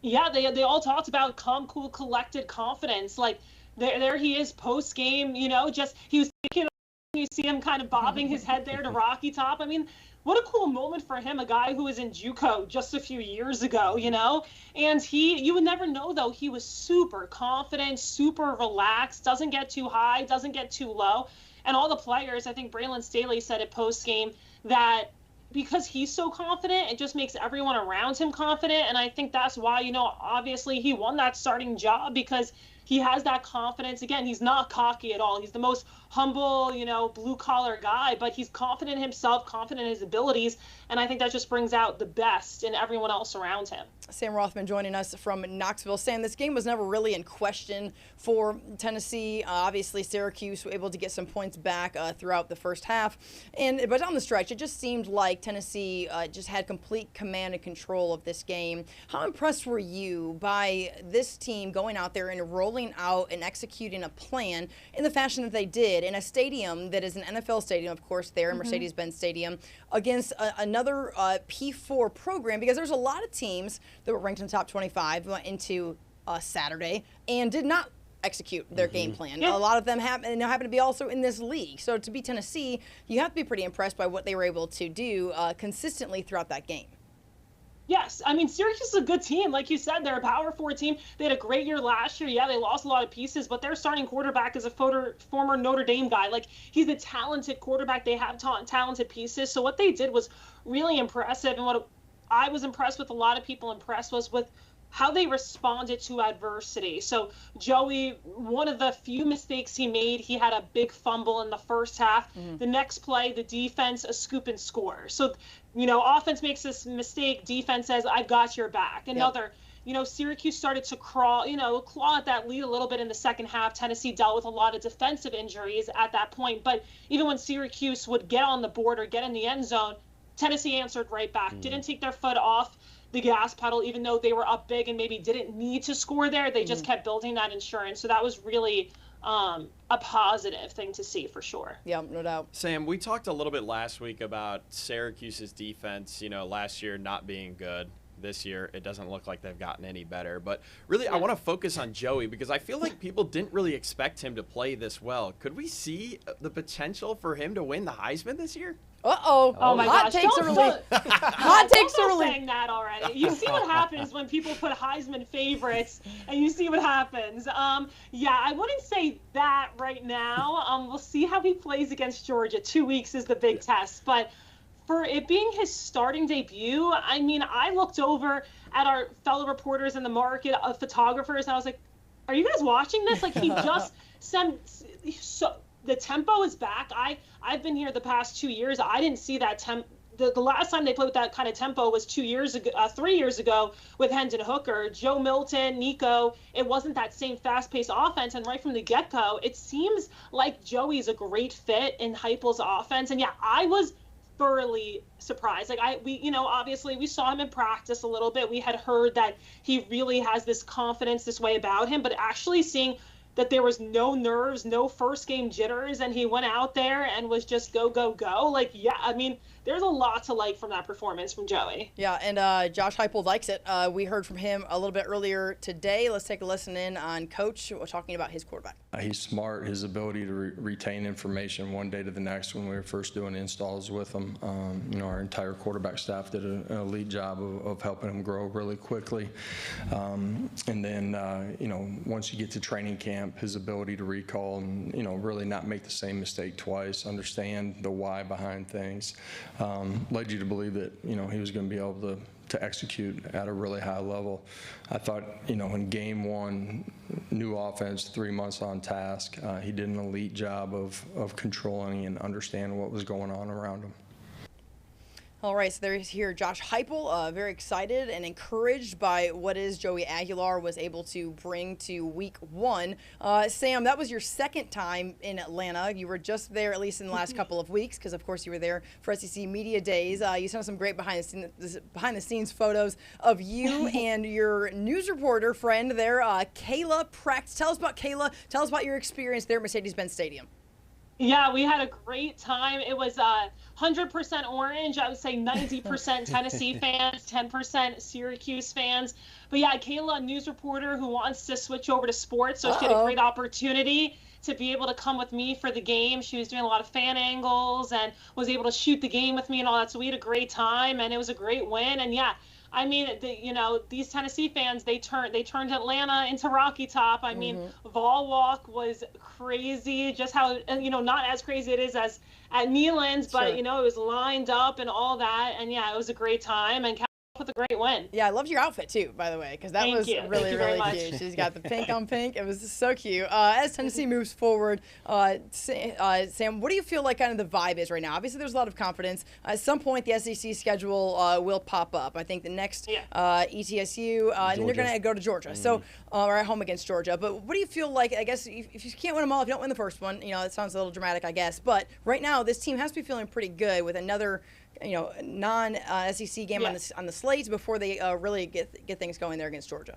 Yeah, they all talked about calm, cool, collected confidence. Like, there he is post game, he was thinking, you see him kind of bobbing his head there to Rocky Top. I mean, what a cool moment for him, a guy who was in JUCO just a few years ago, and you would never know though, he was super confident, super relaxed, doesn't get too high, doesn't get too low. And all the players, I think Braylon Staley said it post game that because he's so confident, it just makes everyone around him confident. And I think that's why, obviously he won that starting job because he has that confidence. Again, he's not cocky at all. He's the most humble, blue-collar guy, but he's confident in himself, confident in his abilities, and I think that just brings out the best in everyone else around him. Sam Rothman joining us from Knoxville. Sam, this game was never really in question for Tennessee. Obviously, Syracuse were able to get some points back throughout the first half, but down the stretch, it just seemed like Tennessee just had complete command and control of this game. How impressed were you by this team going out there and rolling out and executing a plan in the fashion that they did in a stadium that is an NFL stadium, of course, there in Mercedes-Benz Stadium, against another P4 program? Because there's a lot of teams that were ranked in the top 25 went into Saturday and did not execute their game plan. A lot of them happen to be also in this league. So to be Tennessee, you have to be pretty impressed by what they were able to do consistently throughout that game. Yes, I mean, Syracuse is a good team. Like you said, they're a Power 4 team. They had a great year last year. Yeah, they lost a lot of pieces, but their starting quarterback is a former Notre Dame guy. Like, he's a talented quarterback. They have talented pieces. So what they did was really impressive. And what I was impressed with, a lot of people impressed, was with how they responded to adversity. So Joey, one of the few mistakes he made, he had a big fumble in the first half. The next play, the defense, a scoop and score. So, offense makes this mistake, defense says, I've got your back. Another, Syracuse started to claw at that lead a little bit in the second half. Tennessee dealt with a lot of defensive injuries at that point. But even when Syracuse would get on the board or get in the end zone, Tennessee answered right back, didn't take their foot off the gas pedal, even though they were up big and maybe didn't need to score there. They just kept building that insurance. So that was really a positive thing to see for sure. Yeah, no doubt. Sam, we talked a little bit last week about Syracuse's defense, last year not being good. this year. It doesn't look like they've gotten any better. But really, I want to focus on Joey because I feel like people didn't really expect him to play this well. Could we see the potential for him to win the Heisman this year? Oh my gosh! Takes are really hot takes are really saying that already. You see what happens when people put Heisman favorites, and you see what happens. Yeah, I wouldn't say that right now. We'll see how he plays against Georgia. 2 weeks is the big test, but for it being his starting debut, I mean, I looked over at our fellow reporters in the market of photographers, and I was like, "Are you guys watching this?" Like he just the tempo is back. I've been here the past 2 years. I didn't see that the last time they played with that kind of tempo was 3 years ago with Hendon Hooker, Joe Milton, Nico. It wasn't that same fast-paced offense, and right from the get-go, it seems like Joey's a great fit in Heupel's offense. And yeah, I was thoroughly surprised. Like obviously we saw him in practice a little bit. We had heard that he really has this confidence this way about him, but actually seeing that there was no nerves, no first game jitters, and he went out there and was just go, go, go. Like, yeah, I mean, there's a lot to like from that performance from Joey. Yeah, and Josh Heupel likes it. We heard from him a little bit earlier today. Let's take a listen in on Coach talking about his quarterback. He's smart. His ability to retain information one day to the next. When we were first doing installs with him, our entire quarterback staff did an elite job of helping him grow really quickly. And then, once you get to training camp, his ability to recall and, really not make the same mistake twice, understand the why behind things, led you to believe that, he was going to be able to execute at a really high level. I thought, in game one, new offense, 3 months on task, he did an elite job of controlling and understanding what was going on around him. All right, so there's here Josh Heupel, very excited and encouraged by what is Joey Aguilar was able to bring to week one. Sam, that was your second time in Atlanta. You were just there, at least in the last couple of weeks, because of course you were there for SEC Media Days. You sent us some great behind the scenes photos of you and your news reporter friend there, Kayla Pratt. Tell us about Kayla. Tell us about your experience there at Mercedes-Benz Stadium. Yeah, we had a great time. It was 100% orange. I would say 90% Tennessee fans, 10% Syracuse fans. But yeah, Kayla, a news reporter who wants to switch over to sports, so she had a great opportunity to be able to come with me for the game. She was doing a lot of fan angles and was able to shoot the game with me and all that. So we had a great time, and it was a great win. And yeah, I mean, these Tennessee fans, they turned Atlanta into Rocky Top. I mean, Vol Walk was crazy, just how, not as crazy it is as at Neyland's, but, it was lined up and all that. And, yeah, it was a great time. And with a great win. Yeah, I loved your outfit too, by the way, because that was really, really cute. She's got the pink on pink. It was so cute. As Tennessee moves forward, Sam, what do you feel like kind of the vibe is right now? Obviously, there's a lot of confidence. At some point, the SEC schedule will pop up. I think the next ETSU, and then they're going to go to Georgia. So, or at home against Georgia. But what do you feel like? I guess if you can't win them all, if you don't win the first one, it sounds a little dramatic, I guess. But right now, this team has to be feeling pretty good with another non-SEC game on the slate before they really get things going there against Georgia.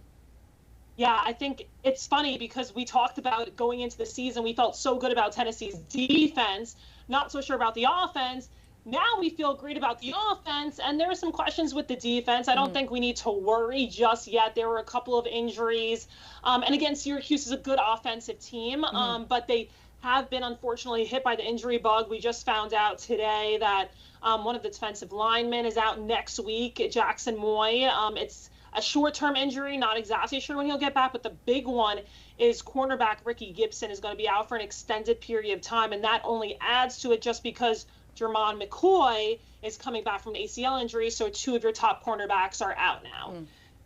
Yeah, I think it's funny because we talked about going into the season, we felt so good about Tennessee's defense, not so sure about the offense. Now we feel great about the offense, and there are some questions with the defense. I don't think we need to worry just yet. There were a couple of injuries. And again, Syracuse is a good offensive team, but they have been unfortunately hit by the injury bug. We just found out today that one of the defensive linemen is out next week, Jackson Moy. It's a short-term injury, not exactly sure when he'll get back, but the big one is cornerback Ricky Gibson is going to be out for an extended period of time, and that only adds to it just because Jermon McCoy is coming back from an ACL injury, so two of your top cornerbacks are out now.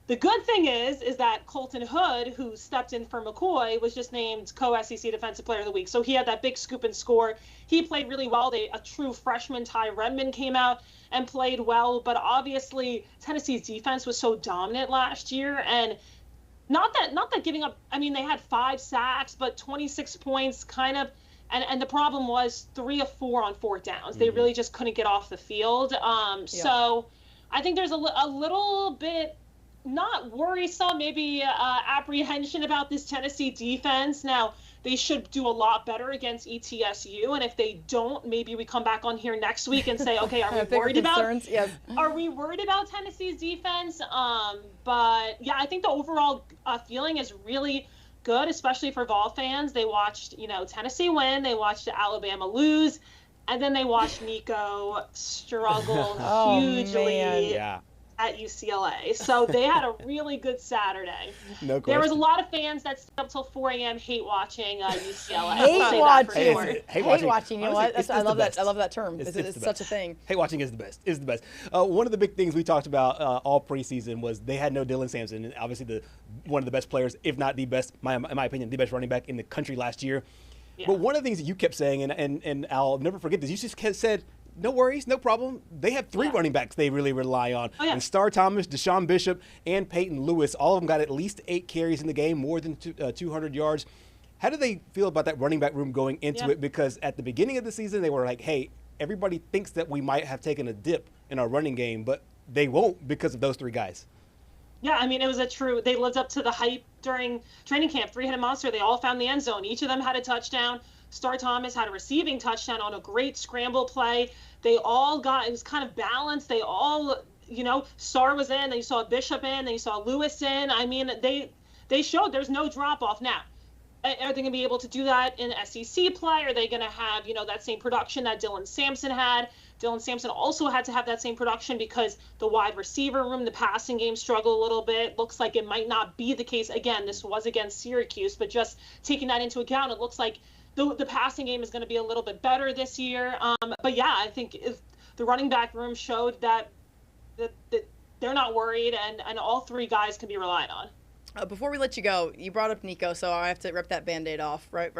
The good thing is that Colton Hood, who stepped in for McCoy, was just named co-SEC Defensive Player of the Week. So he had that big scoop and score. He played really well. A true freshman, Ty Redmond, came out and played well. But obviously, Tennessee's defense was so dominant last year. And not that giving up, I mean, they had 5 sacks, but 26 points kind of. And the problem was 3 of 4 on 4th downs. They really just couldn't get off the field. So I think there's a little bit not worrisome, maybe apprehension about this Tennessee defense. Now, they should do a lot better against ETSU. And if they don't, maybe we come back on here next week and say, okay, are we worried about are we worried about Tennessee's defense? But yeah, I think the overall feeling is really good, especially for Vol fans. They watched, Tennessee win, they watched Alabama lose, and then they watched Nico struggle hugely at UCLA. So they had a really good Saturday. No question. There was a lot of fans that stayed up till 4 a.m. hate watching UCLA. Hate watching. You know what? I love that. I love that term. It's such a thing. Hate watching is the best. One of the big things we talked about all preseason was they had no Dylan Sampson, and obviously one of the best players, if not the best, in my opinion, the best running back in the country last year. Yeah. But one of the things that you kept saying, and I'll never forget this, you just said, no worries, no problem. They have 3 running backs they really rely on. And Star Thomas, Deshaun Bishop, and Peyton Lewis, all of them got at least 8 carries in the game, more than 200 yards. How do they feel about that running back room going into it? Because at the beginning of the season, they were like, hey, everybody thinks that we might have taken a dip in our running game, but they won't because of those 3 guys. Yeah, I mean, they lived up to the hype during training camp. 3-headed monster. They all found the end zone. Each of them had a touchdown. Star Thomas had a receiving touchdown on a great scramble play. They all it was kind of balanced. They all, Star was in, then you saw Bishop in, then you saw Lewis in. I mean, they showed there's no drop off now. Are they going to be able to do that in SEC play? Are they going to have, that same production that Dylan Sampson had? Dylan Sampson also had to have that same production because the wide receiver room, the passing game struggled a little bit. Looks like it might not be the case. Again, this was against Syracuse, but just taking that into account, it looks like the passing game is going to be a little bit better this year. But yeah, I think if the running back room showed that they're not worried and all 3 guys can be relied on. Before we let you go, you brought up Nico, so I have to rip that Band-Aid off, right?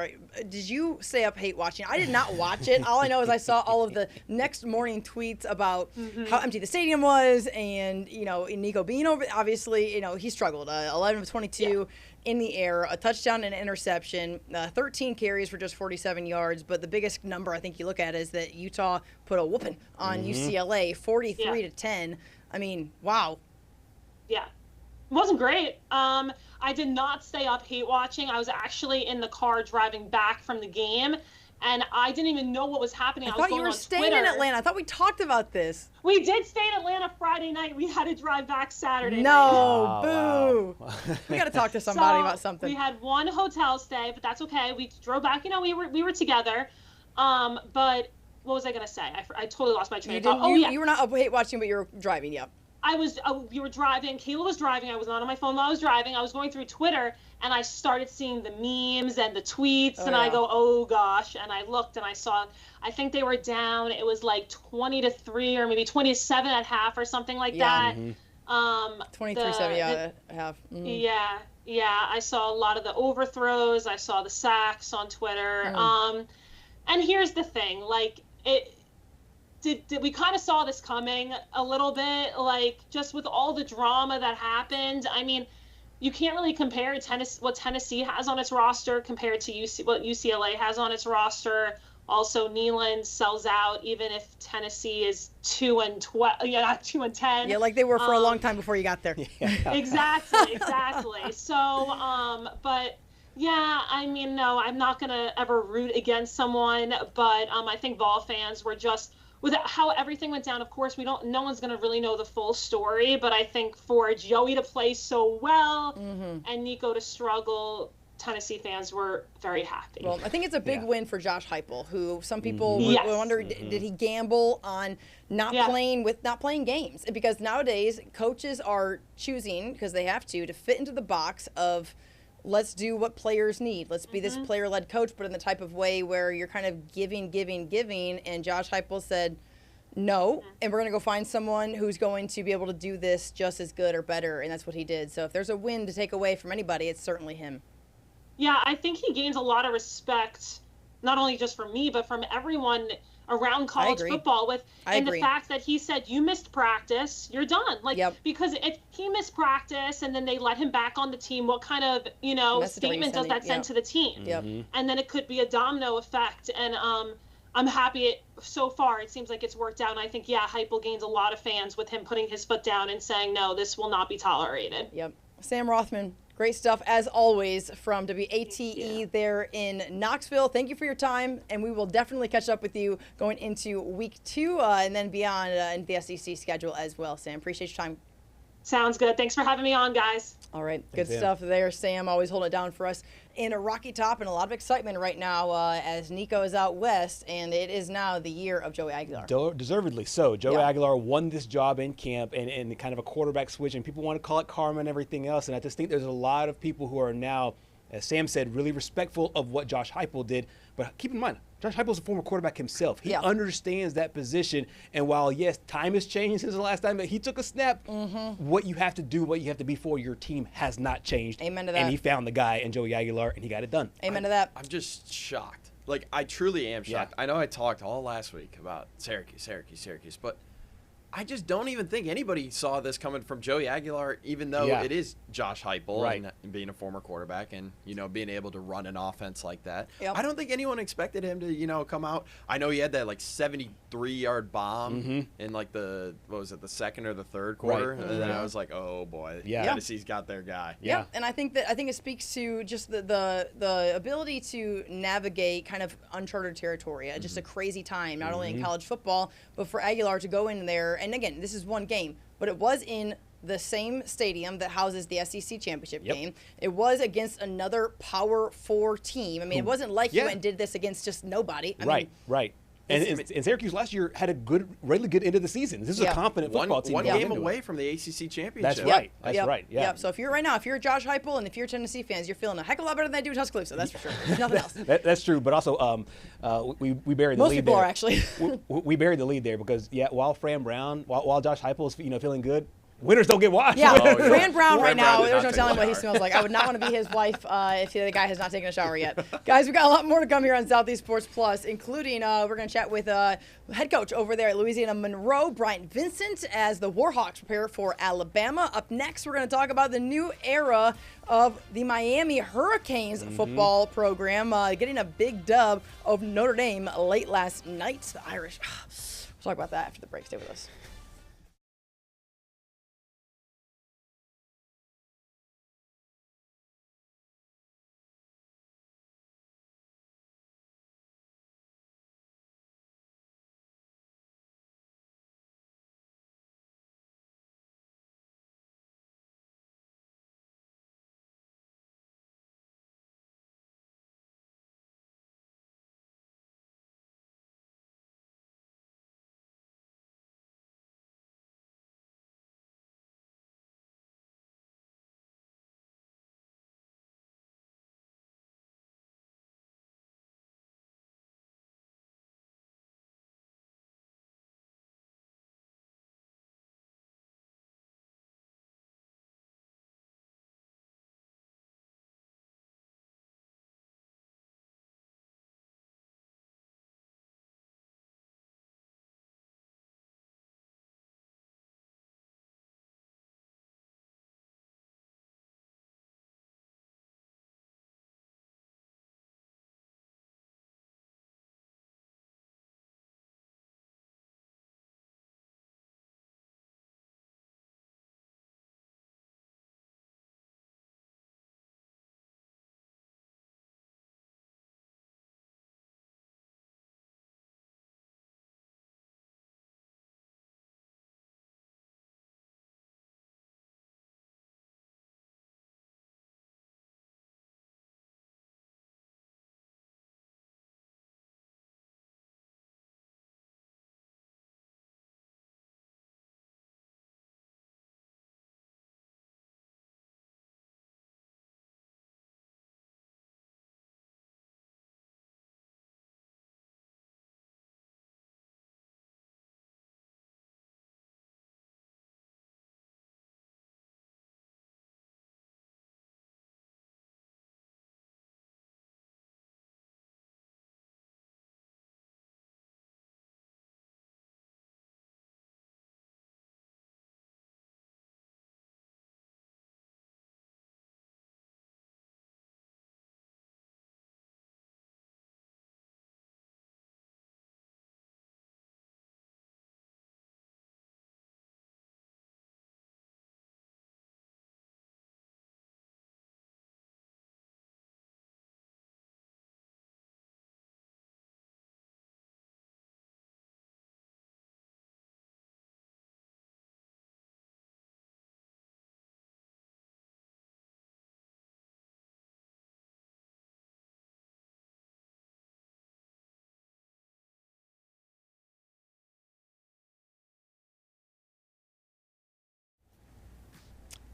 Did you stay up hate watching? I did not watch it. All I know is I saw all of the next morning tweets about how empty the stadium was and, Nico being over. Obviously, he struggled. 11 of 22 in the air, a touchdown and an interception, 13 carries for just 47 yards. But the biggest number I think you look at is that Utah put a whooping on UCLA, 43-10. I mean, wow. Yeah. It wasn't great. I did not stay up hate watching. I was actually in the car driving back from the game, and I didn't even know what was happening. I thought you were staying in Atlanta. I thought we talked about this. We did stay in Atlanta Friday night. We had to drive back Saturday night. Boo. Wow. We got to talk to somebody about something. We had one hotel stay, but that's okay. We drove back. We were together. But what was I going to say? I totally lost my train of thought. You were not up hate watching, but you were driving, yeah. We were driving. Kayla was driving. I was not on my phone while I was driving. I was going through Twitter, and I started seeing the memes and the tweets, I go, oh gosh. And I looked and I saw, I think they were down. It was like 20-3 or maybe 27 at half or something like that. 23-7 at half. Yeah. I saw a lot of the overthrows. I saw the sacks on Twitter. And here's the thing, Did we kind of saw this coming a little bit, just with all the drama that happened? I mean, you can't really compare what Tennessee has on its roster compared to what UCLA has on its roster. Also, Neyland sells out even if Tennessee is 2-12, not 2-10. Yeah, like they were for a long time before you got there. Exactly. So, but yeah, I mean, no, I'm not gonna ever root against someone, but I think Vol fans were just. With how everything went down, of course, no one's going to really know the full story, but I think for Joey to play so well and Nico to struggle, Tennessee fans were very happy. Well, I think it's a big win for Josh Heupel, who some people wonder, did he gamble on not playing games? Because nowadays, coaches are choosing, because they have to fit into the box of let's do what players need. Let's be this player-led coach, but in the type of way where you're kind of giving. And Josh Heupel said, no, and we're going to go find someone who's going to be able to do this just as good or better, and that's what he did. So if there's a win to take away from anybody, it's certainly him. Yeah, I think he gains a lot of respect, not only just from me, but from everyone around college football the fact that he said, you missed practice, you're done. Because if he missed practice and then they let him back on the team, what kind of, statement does that send to the team? And then it could be a domino effect. And I'm happy so far. It seems like it's worked out. And I think, Heupel gains a lot of fans with him putting his foot down and saying, no, this will not be tolerated. Sam Rothman, Great stuff, as always, from WATE there in Knoxville. Thank you for your time, and we will definitely catch up with you going into week 2 and then beyond in the SEC schedule as well, Sam. Appreciate your time. Sounds good. Thanks for having me on, guys. All right. Good stuff there, Sam. Always holding it down for us in a Rocky Top, and a lot of excitement right now as Nico is out west, and it is now the year of Joey Aguilar. Deservedly so. Joey Aguilar won this job in camp and kind of a quarterback switch, and people want to call it karma and everything else. And I just think there's a lot of people who are now, as Sam said, really respectful of what Josh Heupel did. But keep in mind, Josh Heupel's a former quarterback himself. He understands that position. And while, yes, time has changed since the last time that he took a snap, what you have to do, what you have to be for your team has not changed. Amen to that. And he found the guy in Joey Aguilar, and he got it done. Amen to that. I'm just shocked. Like, I truly am shocked. I know I talked all last week about Syracuse, but I just don't even think anybody saw this coming from Joey Aguilar, even though it is Josh Heupel and being a former quarterback and, being able to run an offense like that. Yep. I don't think anyone expected him to, come out. I know he had that, 73-yard bomb in, the second or the third quarter. Right. And then I was like, oh, boy. Tennessee's got their guy. Yeah. And I think it speaks to just the ability to navigate kind of uncharted territory. Just a crazy time, not only in college football, but for Aguilar to go in there. And again, this is one game, but it was in the same stadium that houses the SEC championship game. It was against another Power 4 team. I mean, it wasn't like you went and did this against just nobody. I mean, And Syracuse last year had a really good end of the season. This is a confident football team. One game away from the ACC championship. That's right. That's right. Yeah. Yep. So if you're Josh Heupel and if you're Tennessee fans, you're feeling a heck of a lot better than they do in Tuscaloosa. That's for sure. There's nothing else. That's true. But also, we buried the lead there. Most people are actually. we buried the lead there because while Fran Brown, while Josh Heupel is feeling good, winners don't get washed. Yeah, Fran Brown right now, there's no telling what he smells like. I would not want to be his wife if the guy has not taken a shower yet. Guys, we've got a lot more to come here on Southeast Sports Plus, including we're going to chat with head coach over there at Louisiana Monroe, Bryant Vincent, as the Warhawks prepare for Alabama. Up next, we're going to talk about the new era of the Miami Hurricanes football program, getting a big dub of Notre Dame late last night. The Irish. We'll talk about that after the break. Stay with us.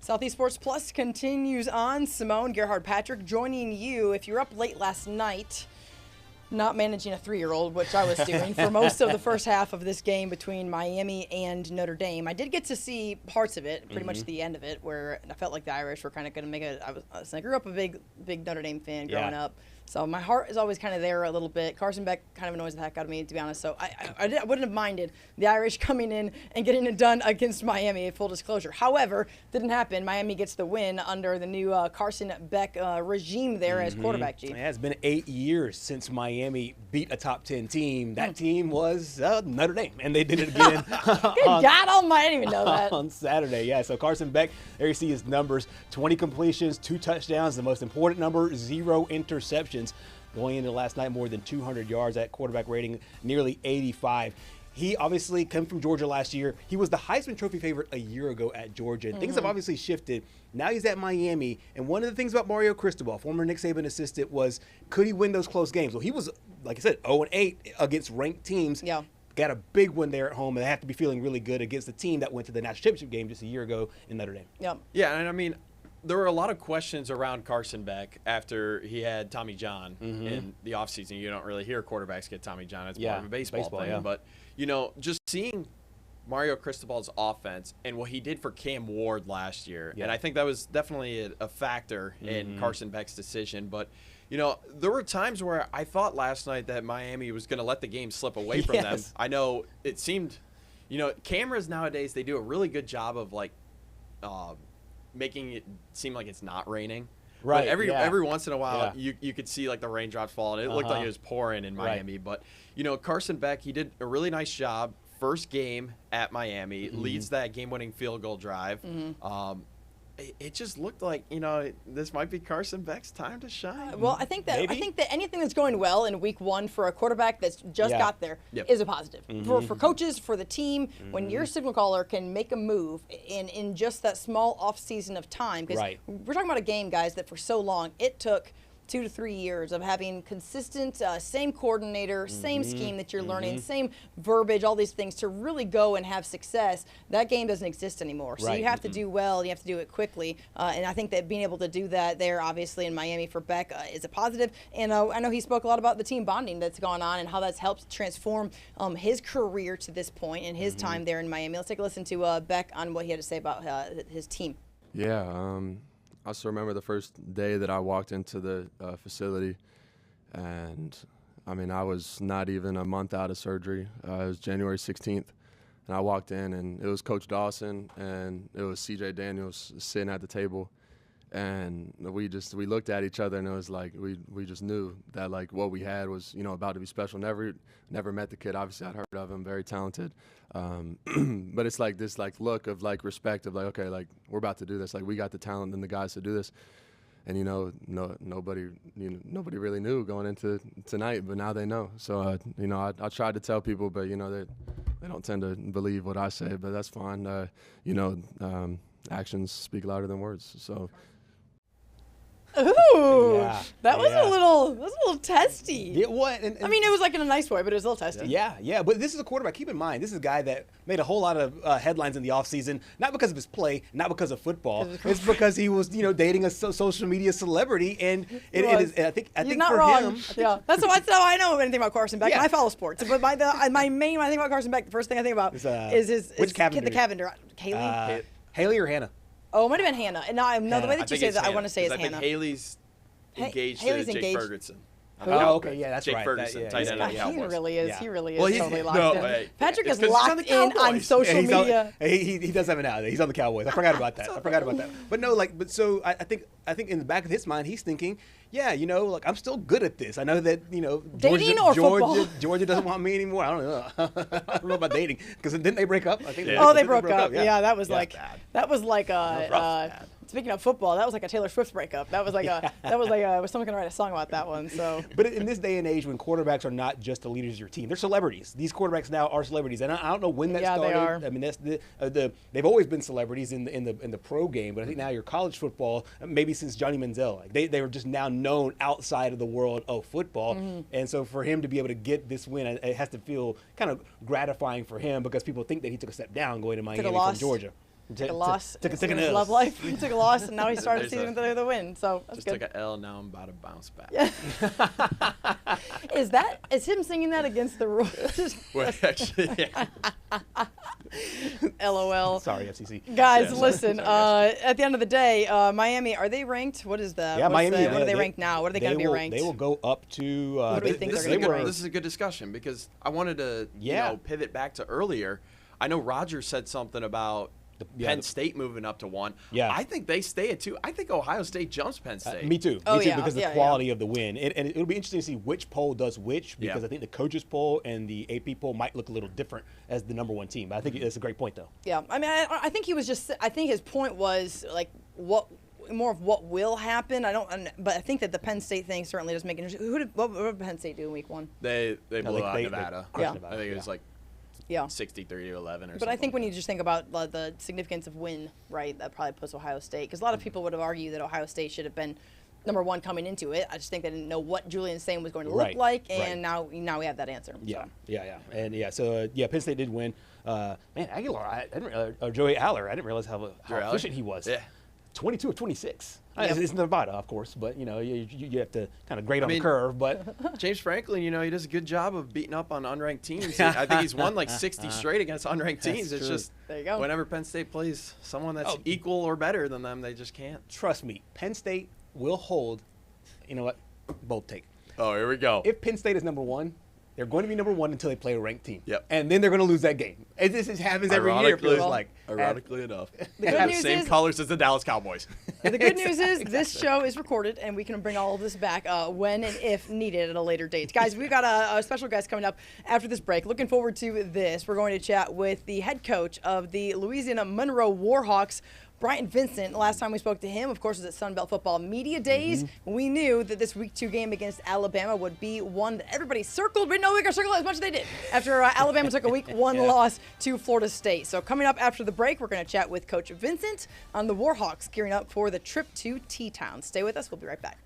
Southeast Sports Plus continues on. Simone Gerhard-Patrick joining you. If you're up late last night, not managing a 3-year-old, which I was doing for most of the first half of this game between Miami and Notre Dame, I did get to see parts of it, pretty much the end of it, where I felt like the Irish were kind of going to make it. I grew up a big Notre Dame fan growing up. So my heart is always kind of there a little bit. Carson Beck kind of annoys the heck out of me, to be honest. So I wouldn't have minded the Irish coming in and getting it done against Miami, full disclosure. However, didn't happen. Miami gets the win under the new Carson Beck regime there as quarterback, G. Yeah, it's been 8 years since Miami beat a top 10 team. That team was Notre Dame, and they did it again. Good God Almighty, I didn't even know that. On Saturday, yeah. So Carson Beck, there you see his numbers, 20 completions, 2 touchdowns, the most important number, 0 interceptions. Going into last night, more than 200 yards at quarterback rating, nearly 85. He obviously came from Georgia last year. He was the Heisman Trophy favorite a year ago at Georgia. And things have obviously shifted. Now he's at Miami. And one of the things about Mario Cristobal, former Nick Saban assistant, was could he win those close games? Well, he was, like I said, 0-8 against ranked teams. Yeah. Got a big one there at home, and they have to be feeling really good against the team that went to the national championship game just a year ago in Notre Dame. Yep. Yeah, and I mean, there were a lot of questions around Carson Beck after he had Tommy John in the offseason. You don't really hear quarterbacks get Tommy John. It's more of a baseball thing. Yeah. But, you know, just seeing Mario Cristobal's offense and what he did for Cam Ward last year, and I think that was definitely a factor in Carson Beck's decision. But, you know, there were times where I thought last night that Miami was going to let the game slip away from them. I know it seemed, you know, cameras nowadays, they do a really good job of, like, making it seem like it's not raining. Right. But every once in a while, you could see like the raindrops fall, and it looked like it was pouring in Miami. But, you know, Carson Beck, he did a really nice job. First game at Miami, leads that game-winning field goal drive. It just looked like, you know, this might be Carson Beck's time to shine. Well, I think that anything that's going well in week 1 for a quarterback that's just got there is a positive. For coaches, for the team, when your signal caller can make a move in just that small off season of time, because we're talking about a game, guys, that for so long it took 2 to 3 years of having consistent, same coordinator, same scheme that you're learning, same verbiage, all these things to really go and have success. That game doesn't exist anymore. So you have to do well, you have to do it quickly. And I think that being able to do that there, obviously, in Miami for Beck is a positive. And I know he spoke a lot about the team bonding that's gone on and how that's helped transform his career to this point and his time there in Miami. Let's take a listen to Beck on what he had to say about his team. Yeah, I still remember the first day that I walked into the facility, and I mean, I was not even a month out of surgery. It was January 16th, and I walked in, and it was Coach Dawson, and it was C.J. Daniels sitting at the table, and we looked at each other, and it was like we just knew that like what we had was, you know, about to be special. Never met the kid. Obviously, I'd heard of him, very talented. But it's like this like look of like respect of like, okay, like we're about to do this. Like we got the talent and the guys to do this. And, you know, nobody really knew going into tonight, but now they know. So, you know, I tried to tell people, but, you know, they don't tend to believe what I say, but that's fine. You know, actions speak louder than words. So. Ooh, that was a little testy. It was. I mean, it was like in a nice way, but it was a little testy. Yeah. But this is a quarterback. Keep in mind, this is a guy that made a whole lot of headlines in the offseason, not because of his play, not because of football. It's because he was, you know, dating a social media celebrity, and it is. I think not for wrong. him, Yeah, that's how I know anything about Carson Beck. And I follow sports, but my main when I think about Carson Beck, the first thing I think about is which Cavender? The Cavender, Haley or Hannah. Oh, it might have been Hannah. And now the way that you say that, I want to say is Hannah. I think Haley's engaged to Jake Ferguson. Oh, okay, yeah, that's Jake right. Ferguson, tight end of the Cowboys. He really is. Yeah. He really is well, totally locked in. Patrick is locked in on social media. He does have it now. He's on the Cowboys. I forgot about that. But no, like, so I think in the back of his mind, he's thinking, yeah, you know, like I'm still good at this. I know that, you know, Georgia doesn't want me anymore. I don't know. I don't know about dating because didn't they break up? I think they broke up. Yeah, that was like a. Speaking of football, that was like a Taylor Swift breakup. That was like was someone gonna write a song about that one. So, but in this day and age, when quarterbacks are not just the leaders of your team, they're celebrities. These quarterbacks now are celebrities, and I don't know when that started. They are. I mean, that's they've always been celebrities in the pro game, but I think now your college football, maybe since Johnny Manziel, like they were just now known outside of the world of football, and so for him to be able to get this win, it has to feel kind of gratifying for him because people think that he took a step down going to Miami from Georgia. Took a loss. Took in his love life. He took a loss, and now he started the season with a win. So that's just good. took an L. Now I'm about to bounce back. Yeah. Is him singing that against the rules? Well, actually, yeah. LOL. Sorry, FCC. Guys, listen. At the end of the day, Miami, are they ranked? What is that? Yeah, Miami. What are they ranked now? What are they going to be ranked? They will go up to. What do we think they're going to be ranked? This is a good discussion because I wanted to pivot back to earlier. I know Roger said something about Penn State moving up to 1. Yeah. I think they stay at 2. I think Ohio State jumps Penn State. Me too. Oh, me too, yeah. because of the quality of the win. And it'll be interesting to see which poll does which, because I think the coaches poll and the AP poll might look a little different as the number 1 team. But I think that's a great point, though. Yeah. I mean, I think he was just – I think his point was, like, what – more of what will happen. But I think that the Penn State thing certainly does make it interesting. What did Penn State do in week 1? They blew out Nevada. Yeah. I think it was like 63-11 or something. But I think when you just think about the significance of win, right, that probably puts Ohio State. Because a lot of people would have argued that Ohio State should have been number 1 coming into it. I just think they didn't know what Julian Sain was going to look like, and now we have that answer. Yeah, so. yeah. And so Penn State did win. Man, Aguilar, I didn't realize, Joey Aller, I didn't realize how efficient he was. Yeah. 22 of 26. It's Nevada, of course, but you have to kind of grade on the curve. But James Franklin, he does a good job of beating up on unranked teams. I think he's won like 60 straight against unranked teams. It's just there you go. Whenever Penn State plays someone that's equal or better than them, they just can't. Trust me, Penn State will hold. You know what? Bold take. Oh, here we go. If Penn State is number 1, they're going to be number 1 until they play a ranked team. Yep. And then they're going to lose that game. This happens every year. It feels like. Ironically enough. The good news same is, colors as the Dallas Cowboys. The good news is this show is recorded, and we can bring all of this back when and if needed at a later date. Guys, we've got a special guest coming up after this break. Looking forward to this. We're going to chat with the head coach of the Louisiana Monroe Warhawks, Brian Vincent. Last time we spoke to him, of course, was at Sun Belt Football Media Days. We knew that this Week 2 game against Alabama would be one that everybody circled, but no, we could circle as much as they did after Alabama took a Week 1 loss to Florida State. So coming up after the break, we're going to chat with Coach Vincent on the Warhawks gearing up for the trip to T-Town. Stay with us. We'll be right back.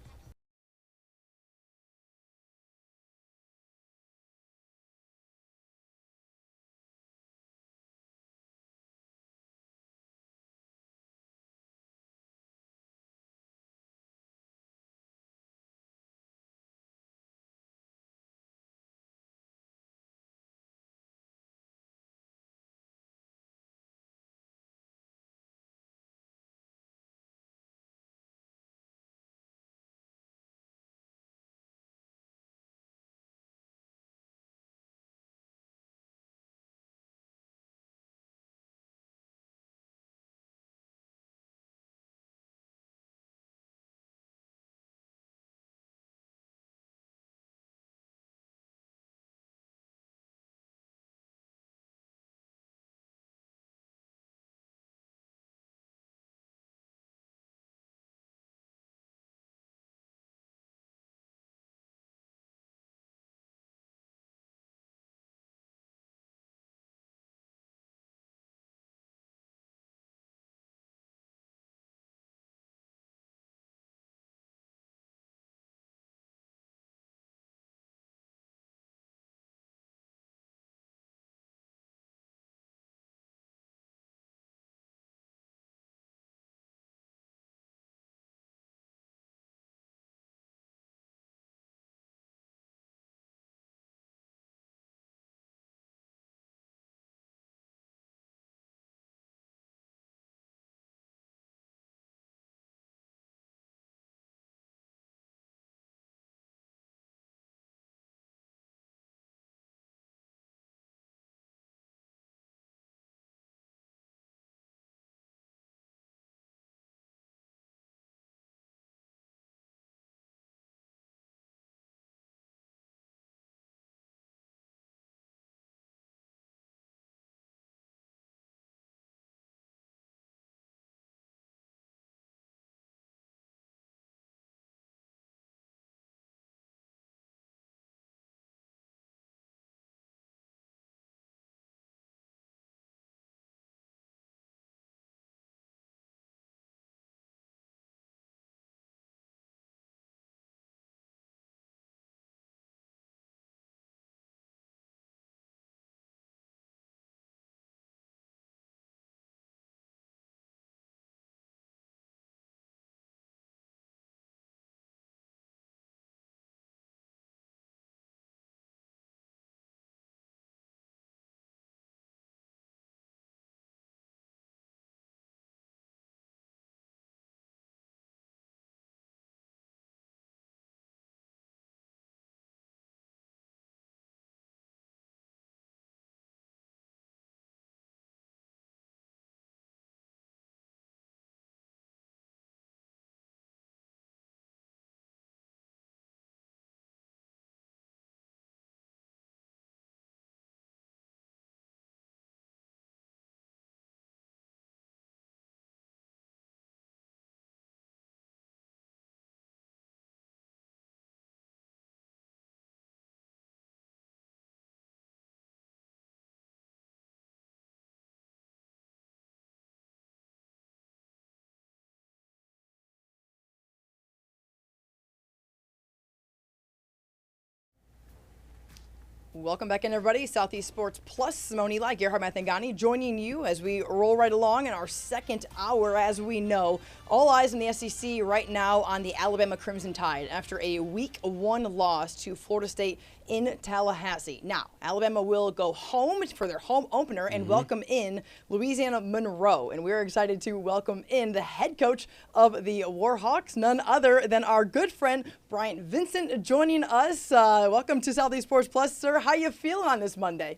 Welcome back in, everybody. Southeast Sports Plus, Simone Eli, Gerhard Mathangani joining you as we roll right along in our second hour. As we know, all eyes in the SEC right now on the Alabama Crimson Tide after a Week 1 loss to Florida State in Tallahassee. Now, Alabama will go home for their home opener and welcome in Louisiana Monroe. And we're excited to welcome in the head coach of the Warhawks, none other than our good friend Bryant Vincent, joining us. Welcome to Southeast Sports Plus, sir. How you feeling on this Monday?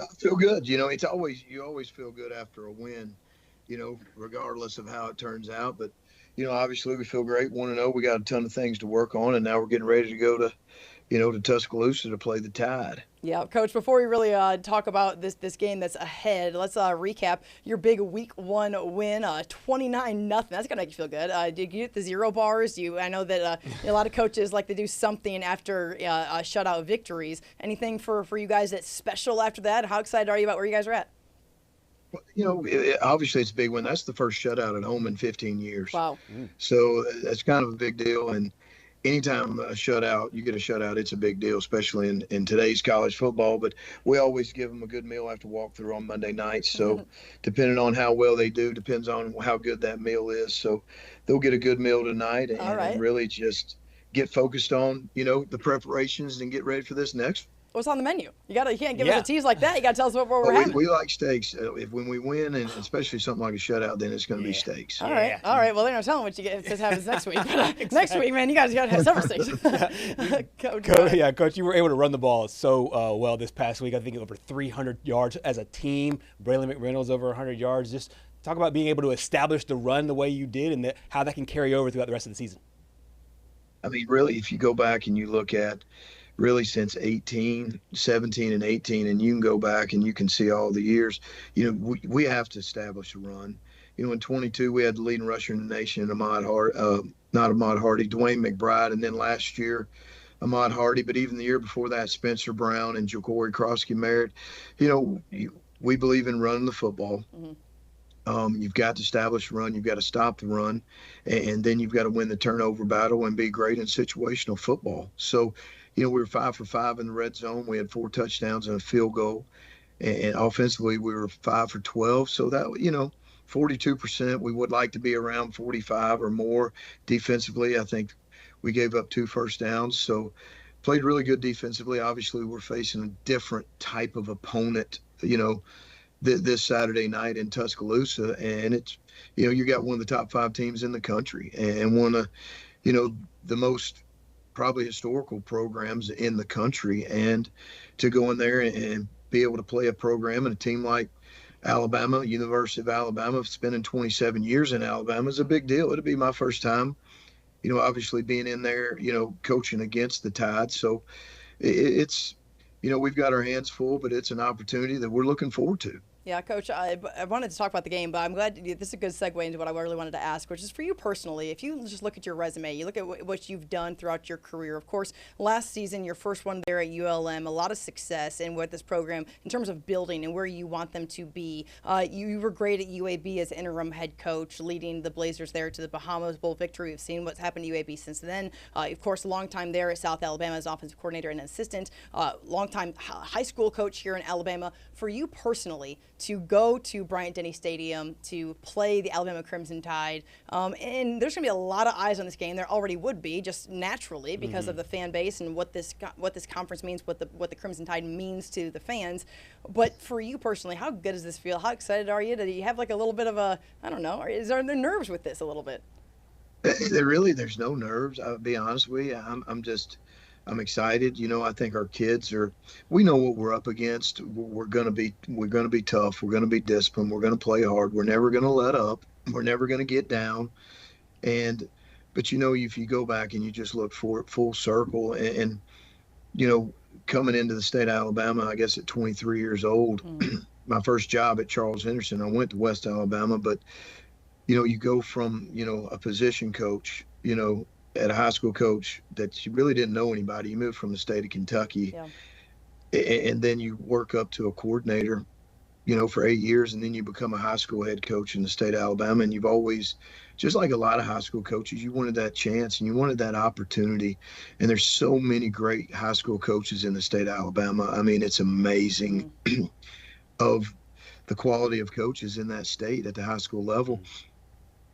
I feel good. You always feel good after a win, regardless of how it turns out. But, obviously we feel great, 1-0. We got a ton of things to work on, and now we're getting ready to go to Tuscaloosa to play the Tide. Yeah, Coach, before we really talk about this game that's ahead, let's recap your big Week 1 win, 29-0. That's going to make you feel good. Did you get the 0 bars? I know that a lot of coaches like to do something after shutout victories. Anything for you guys that's special after that? How excited are you about where you guys are at? Well, obviously it's a big win. That's the first shutout at home in 15 years. Wow. So that's kind of a big deal. And anytime you get a shutout, it's a big deal, especially in today's college football. But we always give them a good meal after walkthrough on Monday nights. So depending on how well they do, depends on how good that meal is. So they'll get a good meal tonight and really just get focused on, the preparations and get ready for this next. What's on the menu? You can't give us a tease like that. You got to tell us what we're having. We like steaks. When we win, and especially something like a shutout, then it's going to be steaks. All right. Well, they're not telling what you get if this happens next week. But, next week, man, you guys got to have several steaks. Coach, you were able to run the ball so well this past week. I think over 300 yards as a team. Braylon McReynolds over 100 yards. Just talk about being able to establish the run the way you did and how that can carry over throughout the rest of the season. I mean, really, if you go back and you look at really since 17 and 18, and you can go back and you can see all the years, we have to establish a run. In 22, we had the leading rusher in the nation, Dwayne McBride, and then last year, Ahmad Hardy, but even the year before that, Spencer Brown and Ja'Cory Crosky-Merritt. We believe in running the football. You've got to establish a run. You've got to stop the run, and then you've got to win the turnover battle and be great in situational football. So, we were 5 for 5 in the red zone. We had 4 touchdowns and a field goal. And offensively, we were 5 for 12. So that, 42%. We would like to be around 45 or more. Defensively, I think we gave up 2 first downs. So played really good defensively. Obviously, we're facing a different type of opponent, this Saturday night in Tuscaloosa. And it's, you got one of the top 5 teams in the country and one of, the most probably historical programs in the country, and to go in there and be able to play a program and a team like Alabama, University of Alabama, spending 27 years in Alabama is a big deal. It'll be my first time, obviously being in there, coaching against the Tide. So it's, we've got our hands full, but it's an opportunity that we're looking forward to. Yeah, Coach, I wanted to talk about the game, but I'm glad this is a good segue into what I really wanted to ask, which is for you personally. If you just look at your resume, you look at what you've done throughout your career. Of course, last season, your first one there at ULM, a lot of success in what this program, in terms of building and where you want them to be. You were great at UAB as interim head coach, leading the Blazers there to the Bahamas Bowl victory. We've seen what's happened to UAB since then. Of course, a long time there at South Alabama as offensive coordinator and assistant. Long-time high school coach here in Alabama. For you personally, to go to Bryant-Denny Stadium to play the Alabama Crimson Tide. And there's going to be a lot of eyes on this game. There already would be, just naturally, because of the fan base and what this conference means, what the Crimson Tide means to the fans. But for you personally, how good does this feel? How excited are you? Do you have like a little bit of a, I don't know, are there nerves with this a little bit? There's no nerves. I'll be honest with you. I'm excited. I think our kids we know what we're up against. We're going to be tough. We're going to be disciplined. We're going to play hard. We're never going to let up. We're never going to get down. But if you go back and you just look for it full circle and coming into the state of Alabama, I guess at 23 years old, my first job at Charles Henderson, I went to West Alabama, but you go from, a position coach, at a high school coach that you really didn't know anybody. You moved from the state of Kentucky, and then you work up to a coordinator, for 8 years, and then you become a high school head coach in the state of Alabama. And you've always, just like a lot of high school coaches, you wanted that chance and you wanted that opportunity. And there's so many great high school coaches in the state of Alabama. I mean, it's amazing of the quality of coaches in that state at the high school level.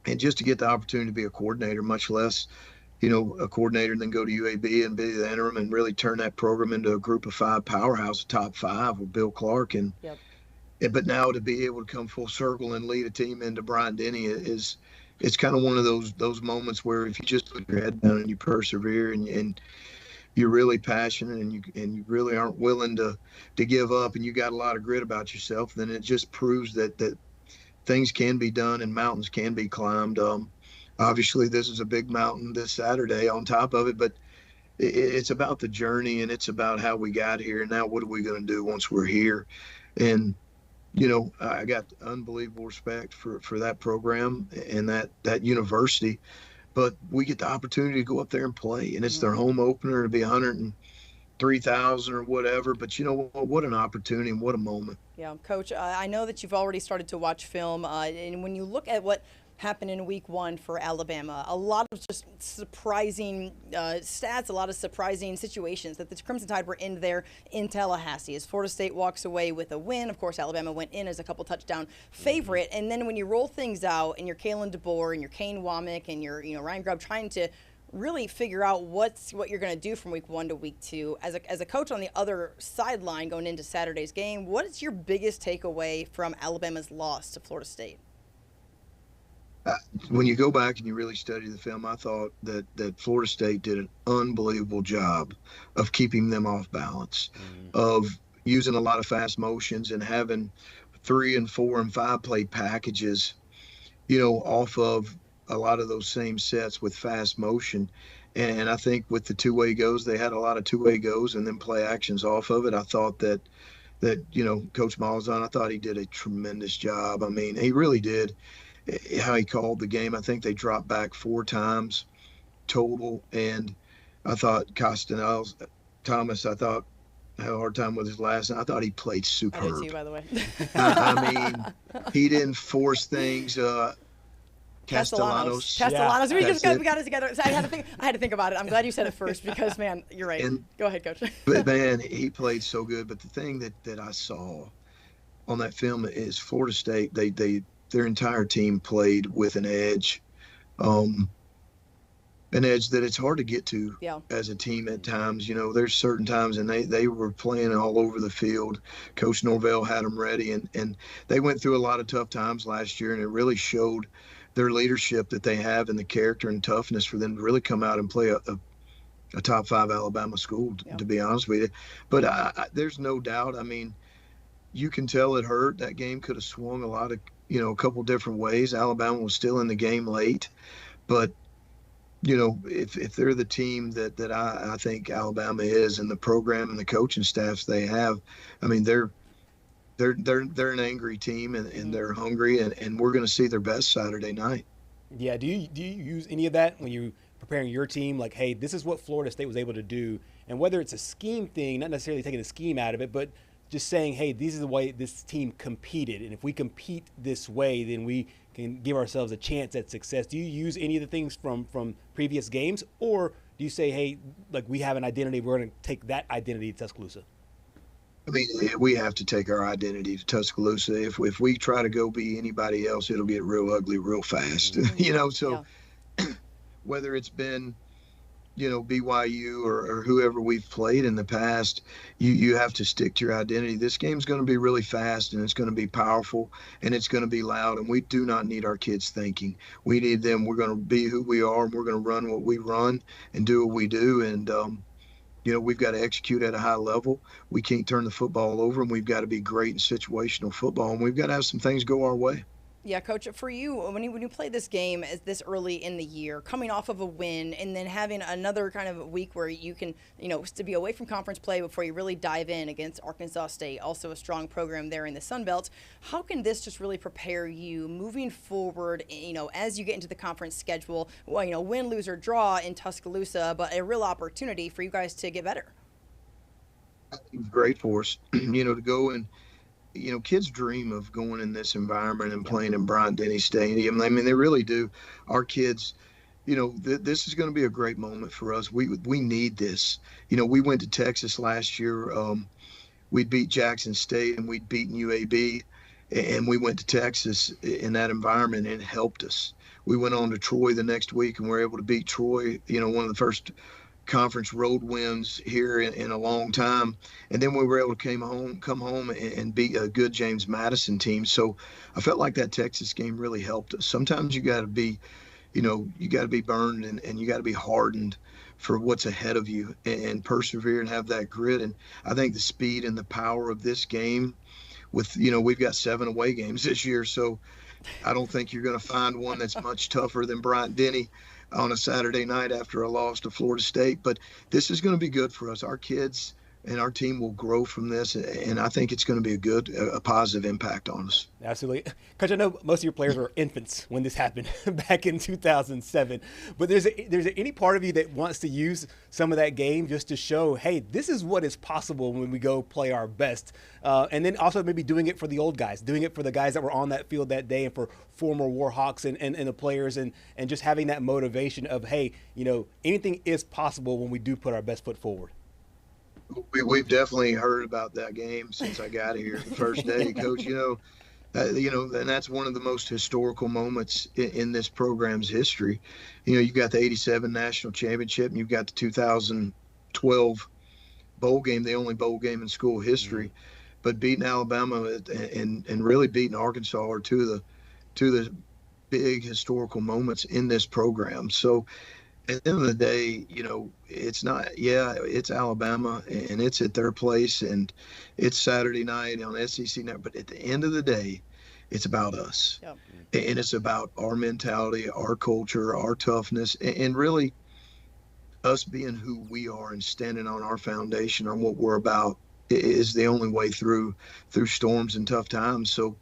And just to get the opportunity to be a coordinator, much less, a coordinator, and then go to UAB and be the interim and really turn that program into a group of 5 powerhouse, top 5 with Bill Clark. And but now to be able to come full circle and lead a team into Bryant Denny it's kind of one of those moments where if you just put your head down and you persevere and you're really passionate and you really aren't willing to give up and you got a lot of grit about yourself, then it just proves that things can be done and mountains can be climbed. Obviously, this is a big mountain this Saturday on top of it, but it's about the journey and it's about how we got here. And now what are we going to do once we're here? And I got unbelievable respect for that program and that university, but we get the opportunity to go up there and play, and it's their home opener to be 103,000 or whatever. But what an opportunity and what a moment. Yeah, Coach, I know that you've already started to watch film, and when you look at what happened in week 1 for Alabama, a lot of just surprising stats, a lot of surprising situations that the Crimson Tide were in there in Tallahassee. As Florida State walks away with a win, of course, Alabama went in as a couple touchdown favorite. And then when you roll things out and you're Kalen DeBoer and you're Kane Womack and you're Ryan Grubb trying to really figure out what you're going to do from week 1 to week 2. As a coach on the other sideline going into Saturday's game, what is your biggest takeaway from Alabama's loss to Florida State? When you go back and you really study the film, I thought that Florida State did an unbelievable job of keeping them off balance, of using a lot of fast motions and having 3 and 4 and 5 play packages, off of a lot of those same sets with fast motion. And I think with the two-way goes, they had a lot of two-way goes and then play actions off of it. I thought that Coach Malzahn, I thought he did a tremendous job. I mean, he really did. How he called the game. I think they dropped back 4 times total. And I thought Thomas, I thought had a hard time with his last name. I thought he played superb. I did too, by the way. I mean, he didn't force things. Castellanos. Yeah. We got it together. So I had to think about it. I'm glad you said it first because, man, you're right. Go ahead, Coach. But, man, he played so good. But the thing that I saw on that film is Florida State, their entire team played with an edge that it's hard to get to as a team at times. There's certain times, and they were playing all over the field. Coach Norvell had them ready, and they went through a lot of tough times last year, and it really showed their leadership that they have and the character and toughness for them to really come out and play a top 5 Alabama school, to be honest with you. But there's no doubt. I mean, you can tell it hurt. That game could have swung a lot of a couple different ways. Alabama was still in the game late, but if they're the team that I think Alabama is, and the program and the coaching staffs they have, I mean they're an angry team and they're hungry and we're going to see their best Saturday night. Yeah. Do you use any of that when you preparing your team? Like, hey, this is what Florida State was able to do, and whether it's a scheme thing, not necessarily taking the scheme out of it, but just saying, hey, this is the way this team competed, and if we compete this way, then we can give ourselves a chance at success. Do you use any of the things from previous games, or do you say, hey, like we have an identity, we're going to take that identity to Tuscaloosa? I mean, we have to take our identity to Tuscaloosa. If we try to go be anybody else, it'll get real ugly real fast. So whether it's been BYU or whoever we've played in the past, you have to stick to your identity. This game's going to be really fast, and it's going to be powerful, and it's going to be loud, and we do not need our kids thinking. We need them. We're going to be who we are, and we're going to run what we run and do what we do. And, we've got to execute at a high level. We can't turn the football over, and we've got to be great in situational football, and we've got to have some things go our way. Yeah, Coach, for you, when you play this game this early in the year, coming off of a win and then having another kind of week where you can, to be away from conference play before you really dive in against Arkansas State, also a strong program there in the Sun Belt, how can this just really prepare you moving forward, as you get into the conference schedule, win, lose, or draw in Tuscaloosa, but a real opportunity for you guys to get better? Great for us, to go and kids dream of going in this environment and playing in Bryant-Denny Stadium. I mean, they really do. Our kids, this is going to be a great moment for us. We need this. We went to Texas last year. We'd beat Jackson State and we'd beaten UAB, and we went to Texas in that environment, and it helped us. We went on to Troy the next week and were able to beat Troy, one of the first conference road wins here in a long time. And then we were able to come home and beat a good James Madison team. So I felt like that Texas game really helped us. Sometimes you got to be, you got to be burned and you got to be hardened for what's ahead of you and persevere and have that grit. And I think the speed and the power of this game with, we've got 7 away games this year. So I don't think you're going to find one that's much tougher than Bryant-Denny on a Saturday night after a loss to Florida State. But this is going to be good for us. Our kids and our team will grow from this, and I think it's going to be a positive impact on us. Absolutely. Coach, I know most of your players were infants when this happened back in 2007, but there's any part of you that wants to use some of that game just to show, hey, this is what is possible when we go play our best, and then also maybe doing it for the old guys, doing it for the guys that were on that field that day, and for former Warhawks and the players, and just having that motivation of, hey, anything is possible when we do put our best foot forward. We've definitely heard about that game since I got here the first day, Coach. And that's one of the most historical moments in this program's history. You've got the '87 national championship, and you've got the 2012 bowl game, the only bowl game in school history. Mm-hmm. But beating Alabama and really beating Arkansas are two of the big historical moments in this program. So at the end of the day, it's it's Alabama and it's at their place and it's Saturday night on SEC Net. But at the end of the day, it's about us. Yep. And it's about our mentality, our culture, our toughness, and really us being who we are and standing on our foundation on what we're about is the only way through storms and tough times. So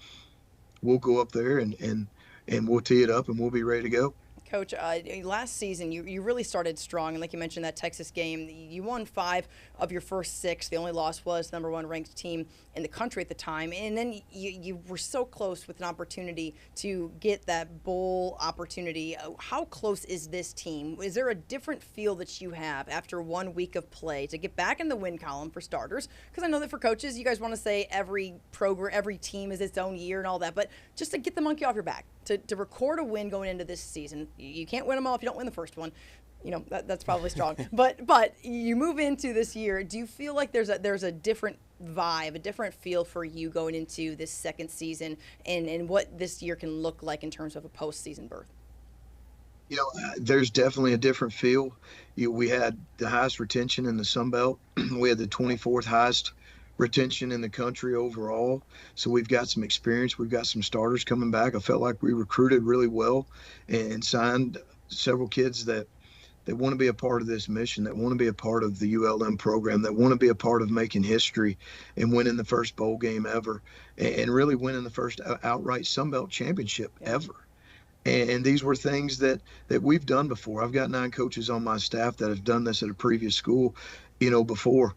we'll go up there and we'll tee it up and we'll be ready to go. Coach, last season you really started strong, and like you mentioned, that Texas game, you won 5 of your first 6. The only loss was the #1 ranked team in the country at the time, and then you were so close with an opportunity to get that bowl opportunity. How close is this team? Is there a different feel that you have after 1 week of play to get back in the win column for starters? Because I know that for coaches, you guys want to say every team is its own year and all that, but just to get the monkey off your back, to record a win going into this season. You can't win them all if you don't win the first one. That's probably strong. But you move into this year. Do you feel like there's a different vibe, a different feel for you going into this second season and what this year can look like in terms of a postseason berth? There's definitely a different feel. We had the highest retention in the Sun Belt. We had the 24th highest retention in the country overall. So we've got some experience. We've got some starters coming back. I felt like we recruited really well and signed several kids that want to be a part of this mission, that want to be a part of the ULM program, that want to be a part of making history and winning the first bowl game ever and really winning the first outright Sun Belt championship ever. And these were things that we've done before. I've got 9 coaches on my staff that have done this at a previous school, before.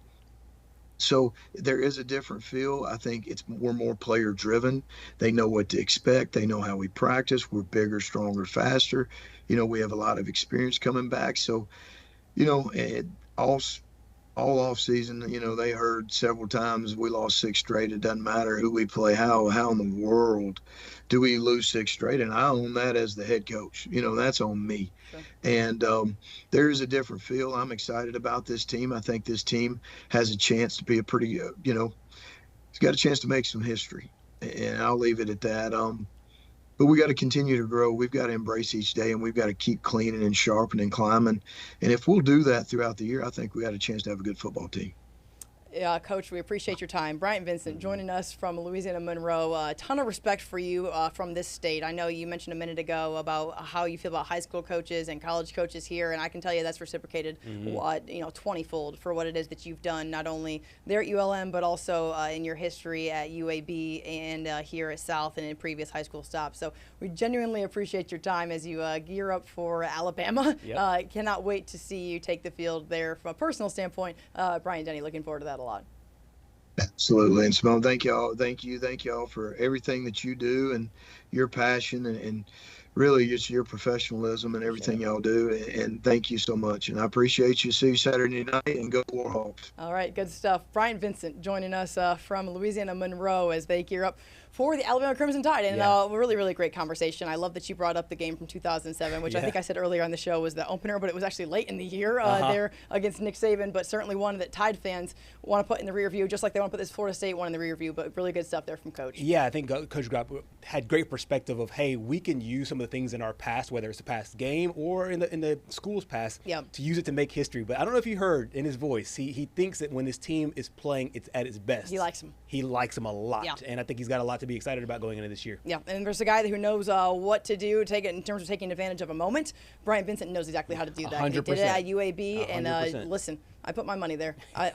So there is a different feel. I think we're more player driven. They know what to expect. They know how we practice. We're bigger, stronger, faster. We have a lot of experience coming back. So, all off season, they heard several times we lost 6 straight. It doesn't matter who we play. How in the world do we lose 6 straight? And I own that as the head coach. That's on me. Sure. And there's a different feel. I'm excited about this team. I think this team has a chance to be a pretty, it's got a chance to make some history. And I'll leave it at that. But we got to continue to grow. We've got to embrace each day, and we've got to keep cleaning and sharpening and climbing. And if we'll do that throughout the year, I think we got a chance to have a good football team. Yeah, Coach, we appreciate your time. Bryant Vincent joining us from Louisiana Monroe. A ton of respect for you from this state. I know you mentioned a minute ago about how you feel about high school coaches and college coaches here, and I can tell you that's reciprocated 20-fold for what it is that you've done, not only there at ULM, but also in your history at UAB and here at South and in previous high school stops. So we genuinely appreciate your time as you gear up for Alabama. Yep. Cannot wait to see you take the field there from a personal standpoint. Bryant-Denny, looking forward to that a lot. Absolutely. And Simone, thank y'all for everything that you do and your passion and really just your professionalism and everything y'all do. And thank you so much. And I appreciate you. See you Saturday night, and go Warhawks. All right, good stuff. Brian Vincent joining us from Louisiana Monroe as they gear up for the Alabama Crimson Tide. And a really, really great conversation. I love that you brought up the game from 2007, which I think I said earlier on the show was the opener, but it was actually late in the year there against Nick Saban, but certainly one that Tide fans want to put in the rear view, just like they want to put this Florida State one in the rear view. But really good stuff there from Coach. Yeah, I think Coach Grapp had great perspective of, hey, we can use some of the things in our past, whether it's the past game or in the school's past, to use it to make history. But I don't know if you heard in his voice, he thinks that when this team is playing, it's at its best. He likes them. He likes them a lot, and I think he's got a lot to be excited about going into this year. Yeah, and there's a guy who knows what to do in terms of taking advantage of a moment. Brian Vincent knows exactly how to do that. 100%. He did it at UAB, 100%. And listen, I put my money there. I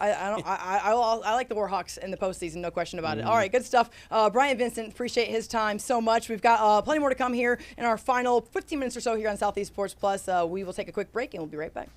like the Warhawks in the postseason, no question about it. All right, good stuff. Brian Vincent, appreciate his time so much. We've got plenty more to come here in our final 15 minutes or so here on Southeast Sports Plus. We will take a quick break, and we'll be right back.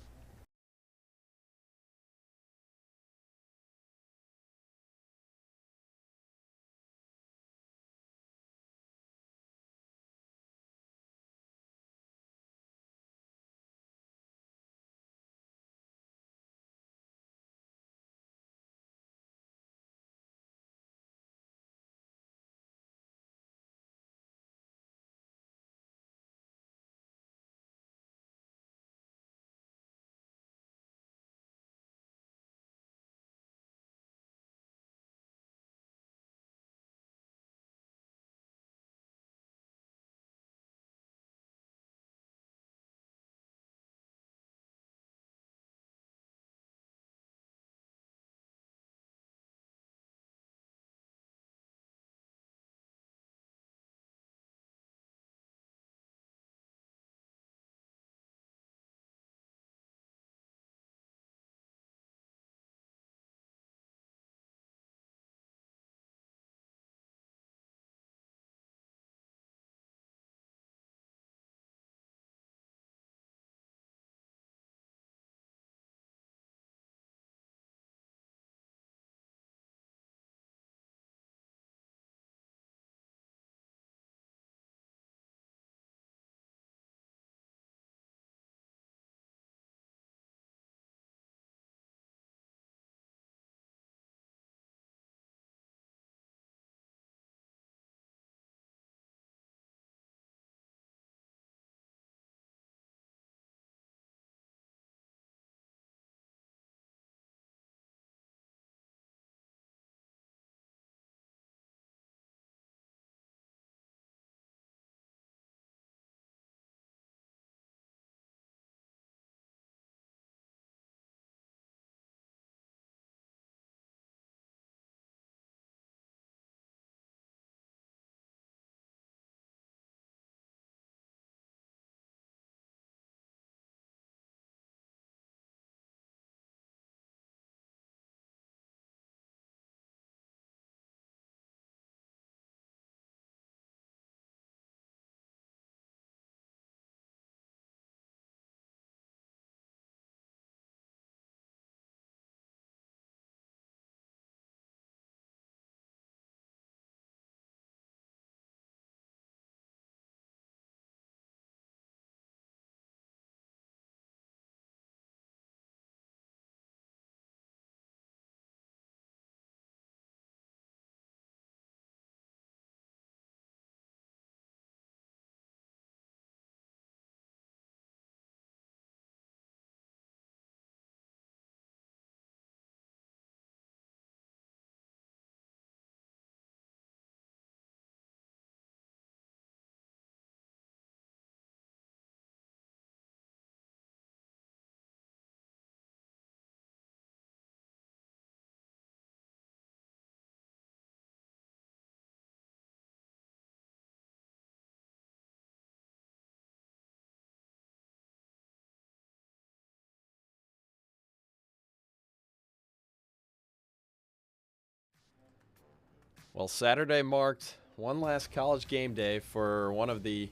Well, Saturday marked one last college game day for one of the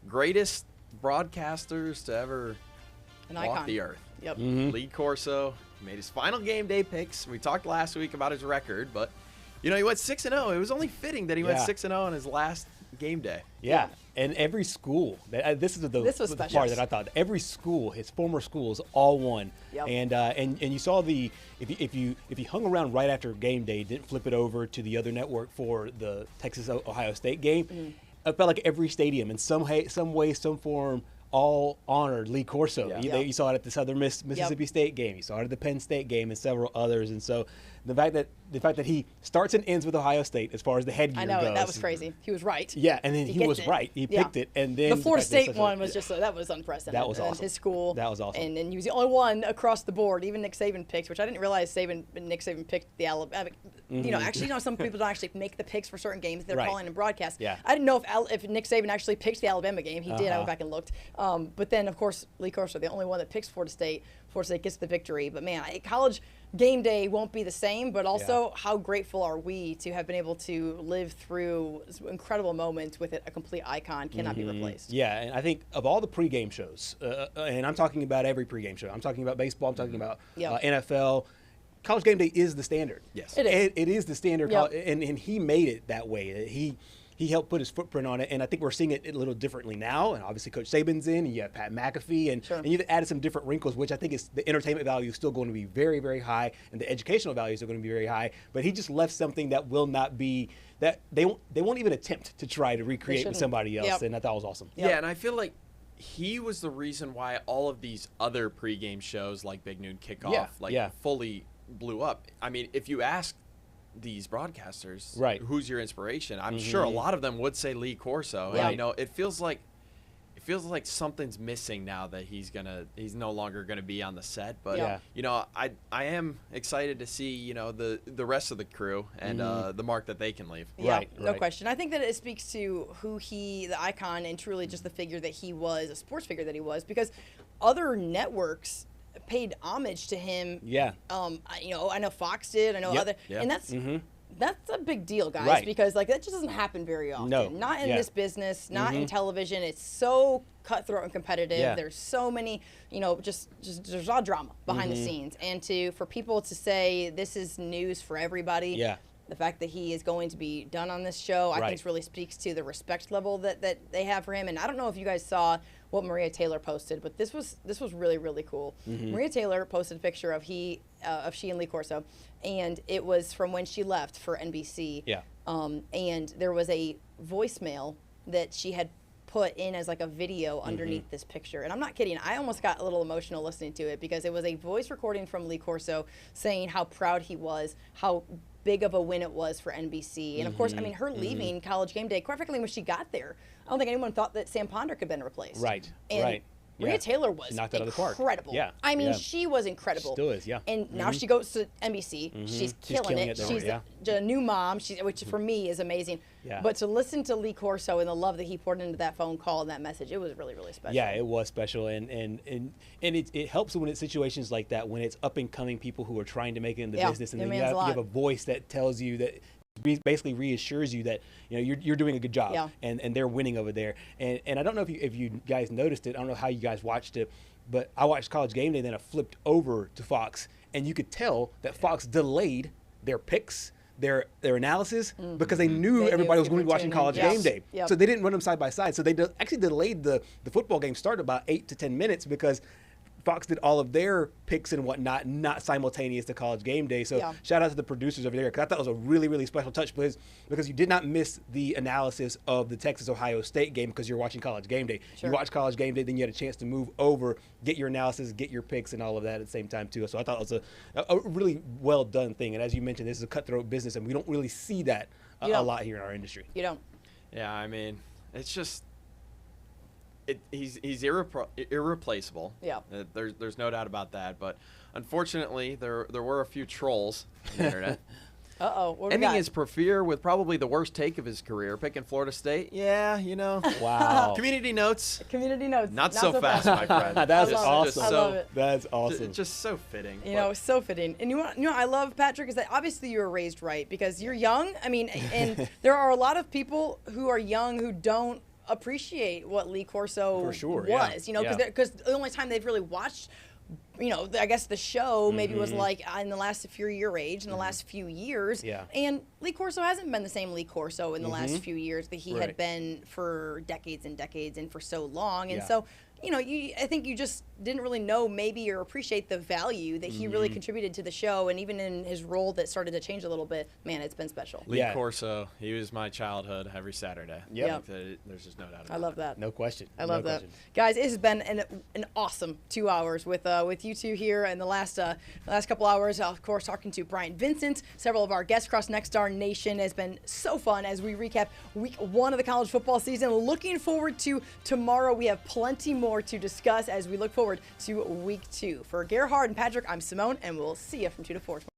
greatest broadcasters to ever walk the earth. Yep. Lee Corso, He made his final game day picks. We talked last week about his record, but he went 6-0. It was only fitting that he went 6-0 on his last game day. Yeah, and every school. This is the part that I thought. Every school, his former schools, all won. Yep. And you saw if you hung around right after game day, didn't flip it over to the other network for the Texas-Ohio State game. It felt like every stadium, in some way, some form, all honored Lee Corso. Yeah. You saw it at the Southern Mississippi State game. You saw it at the Penn State game and several others. And so the fact that he starts and ends with Ohio State as far as the headgear goes. I know, that was crazy. He was right. Yeah, and then he was right. He picked it. And then the Florida State one was that was unprecedented. That was awesome. And his school. That was awesome. And he was the only one across the board. Even Nick Saban picked, which I didn't realize Nick Saban picked the Alabama. Some people don't actually make the picks for certain games they're calling and broadcast. Yeah. I didn't know if Nick Saban actually picked the Alabama game. He did. I went back and looked. But then, of course, Lee Corso, the only one that picks Florida State. Florida State gets the victory. But, man, college game day won't be the same, but also how grateful are we to have been able to live through incredible moments with it. A complete icon cannot be replaced. Yeah, and I think of all the pregame shows, and I'm talking about every pregame show. I'm talking about baseball. I'm talking about NFL. College game day is the standard. Yes, it is. It is the standard, and he made it that way. He helped put his footprint on it, and I think we're seeing it a little differently now. And obviously, Coach Saban's in, and you have Pat McAfee, and you've added some different wrinkles, which I think is the entertainment value is still going to be very, very high, and the educational values are going to be very high. But he just left something that will not be that they won't even attempt to try to recreate with somebody else, and I thought was awesome. Yeah, and I feel like he was the reason why all of these other pregame shows like Big Noon Kickoff fully blew up. I mean, if you ask these broadcasters, who's your inspiration? I'm sure a lot of them would say Lee Corso. Right. And, it feels like something's missing now that he's no longer gonna be on the set. But I am excited to see the rest of the crew and the mark that they can leave. Yeah, no question. I think that it speaks to who the icon, and truly just the figure that he was, a sports figure that he was, because other networks paid homage to him. Yeah. I know Fox did. I know other, and that's a big deal, guys, because that just doesn't happen very often. No. Not in this business, not in television. It's so cutthroat and competitive. Yeah. There's so many, just there's a lot of drama behind the scenes, and for people to say this is news for everybody. Yeah. The fact that he is going to be done on this show, I think, really speaks to the respect level that they have for him. And I don't know if you guys saw what Maria Taylor posted, but this was really, really cool. Maria Taylor posted a picture of she and Lee Corso, and it was from when she left for NBC. Yeah. And there was a voicemail that she had put in as a video underneath this picture. And I'm not kidding. I almost got a little emotional listening to it, because it was a voice recording from Lee Corso saying how proud he was, how big of a win it was for NBC. And of course, her leaving College Game Day, quite frankly, when she got there, I don't think anyone thought that Sam Ponder could have been replaced. Right. Maria Taylor was incredible. Yeah. She was incredible. Still is, yeah. And now she goes to NBC. She's killing it. She's a new mom, which for me is amazing. Yeah. But to listen to Lee Corso and the love that he poured into that phone call and that message, it was really, really special. Yeah, it was special, and it helps when it's situations like that, when it's up and coming people who are trying to make it in the business, and then you have a voice that tells you that. Basically reassures you that you're doing a good job, and they're winning over there. And I don't know if you guys noticed it. I don't know how you guys watched it, but I watched College Game Day, then I flipped over to Fox, and you could tell that Fox delayed their picks, their analysis, because they knew everybody was going to be watching College Game Day. Yep. So they didn't run them side by side. So they actually delayed the football game start about 8 to 10 minutes, because Fox did all of their picks and whatnot, not simultaneous to College Game Day. So shout out to the producers over there, because I thought it was a really, really special touch, because you did not miss the analysis of the Texas-Ohio State game because you're watching College Game Day. Sure. You watch College Game Day, then you had a chance to move over, get your analysis, get your picks, and all of that at the same time too. So I thought it was a really well done thing. And as you mentioned, this is a cutthroat business, and we don't really see that a lot here in our industry. You don't. Yeah, it's just. He's irreplaceable. Yeah. There's no doubt about that. But unfortunately, there were a few trolls on the internet. Ending his profere with probably the worst take of his career, picking Florida State. Yeah, Wow. Community notes. Not so fast, my friend. That's awesome. I love it. That's awesome. Just so fitting. So fitting. And you know I love, Patrick, is that obviously you were raised right, because you're young. And there are a lot of people who are young who don't appreciate what Lee Corso was, because the only time they've really watched I guess the show maybe was like in the last few your age, in the last few years. Yeah. And Lee Corso hasn't been the same Lee Corso in the last few years that he had been for decades and decades and for so long. And so, I think you just didn't really know maybe or appreciate the value that he really contributed to the show. And even in his role that started to change a little bit, man, it's been special. Lee Corso, he was my childhood every Saturday. Yep. There's just no doubt about it. I love that. No question. I love that. Guys, it has been an awesome 2 hours with you two here. And the last couple hours, of course, talking to Brian Vincent, several of our guests across Nexstar Nation. Has been so fun as we recap week 1 of the college football season. Looking forward to tomorrow. We have plenty more to discuss as we look forward to week 2. For Gerhard and Patrick, I'm Simone, and we'll see you from 2 to 4 tomorrow.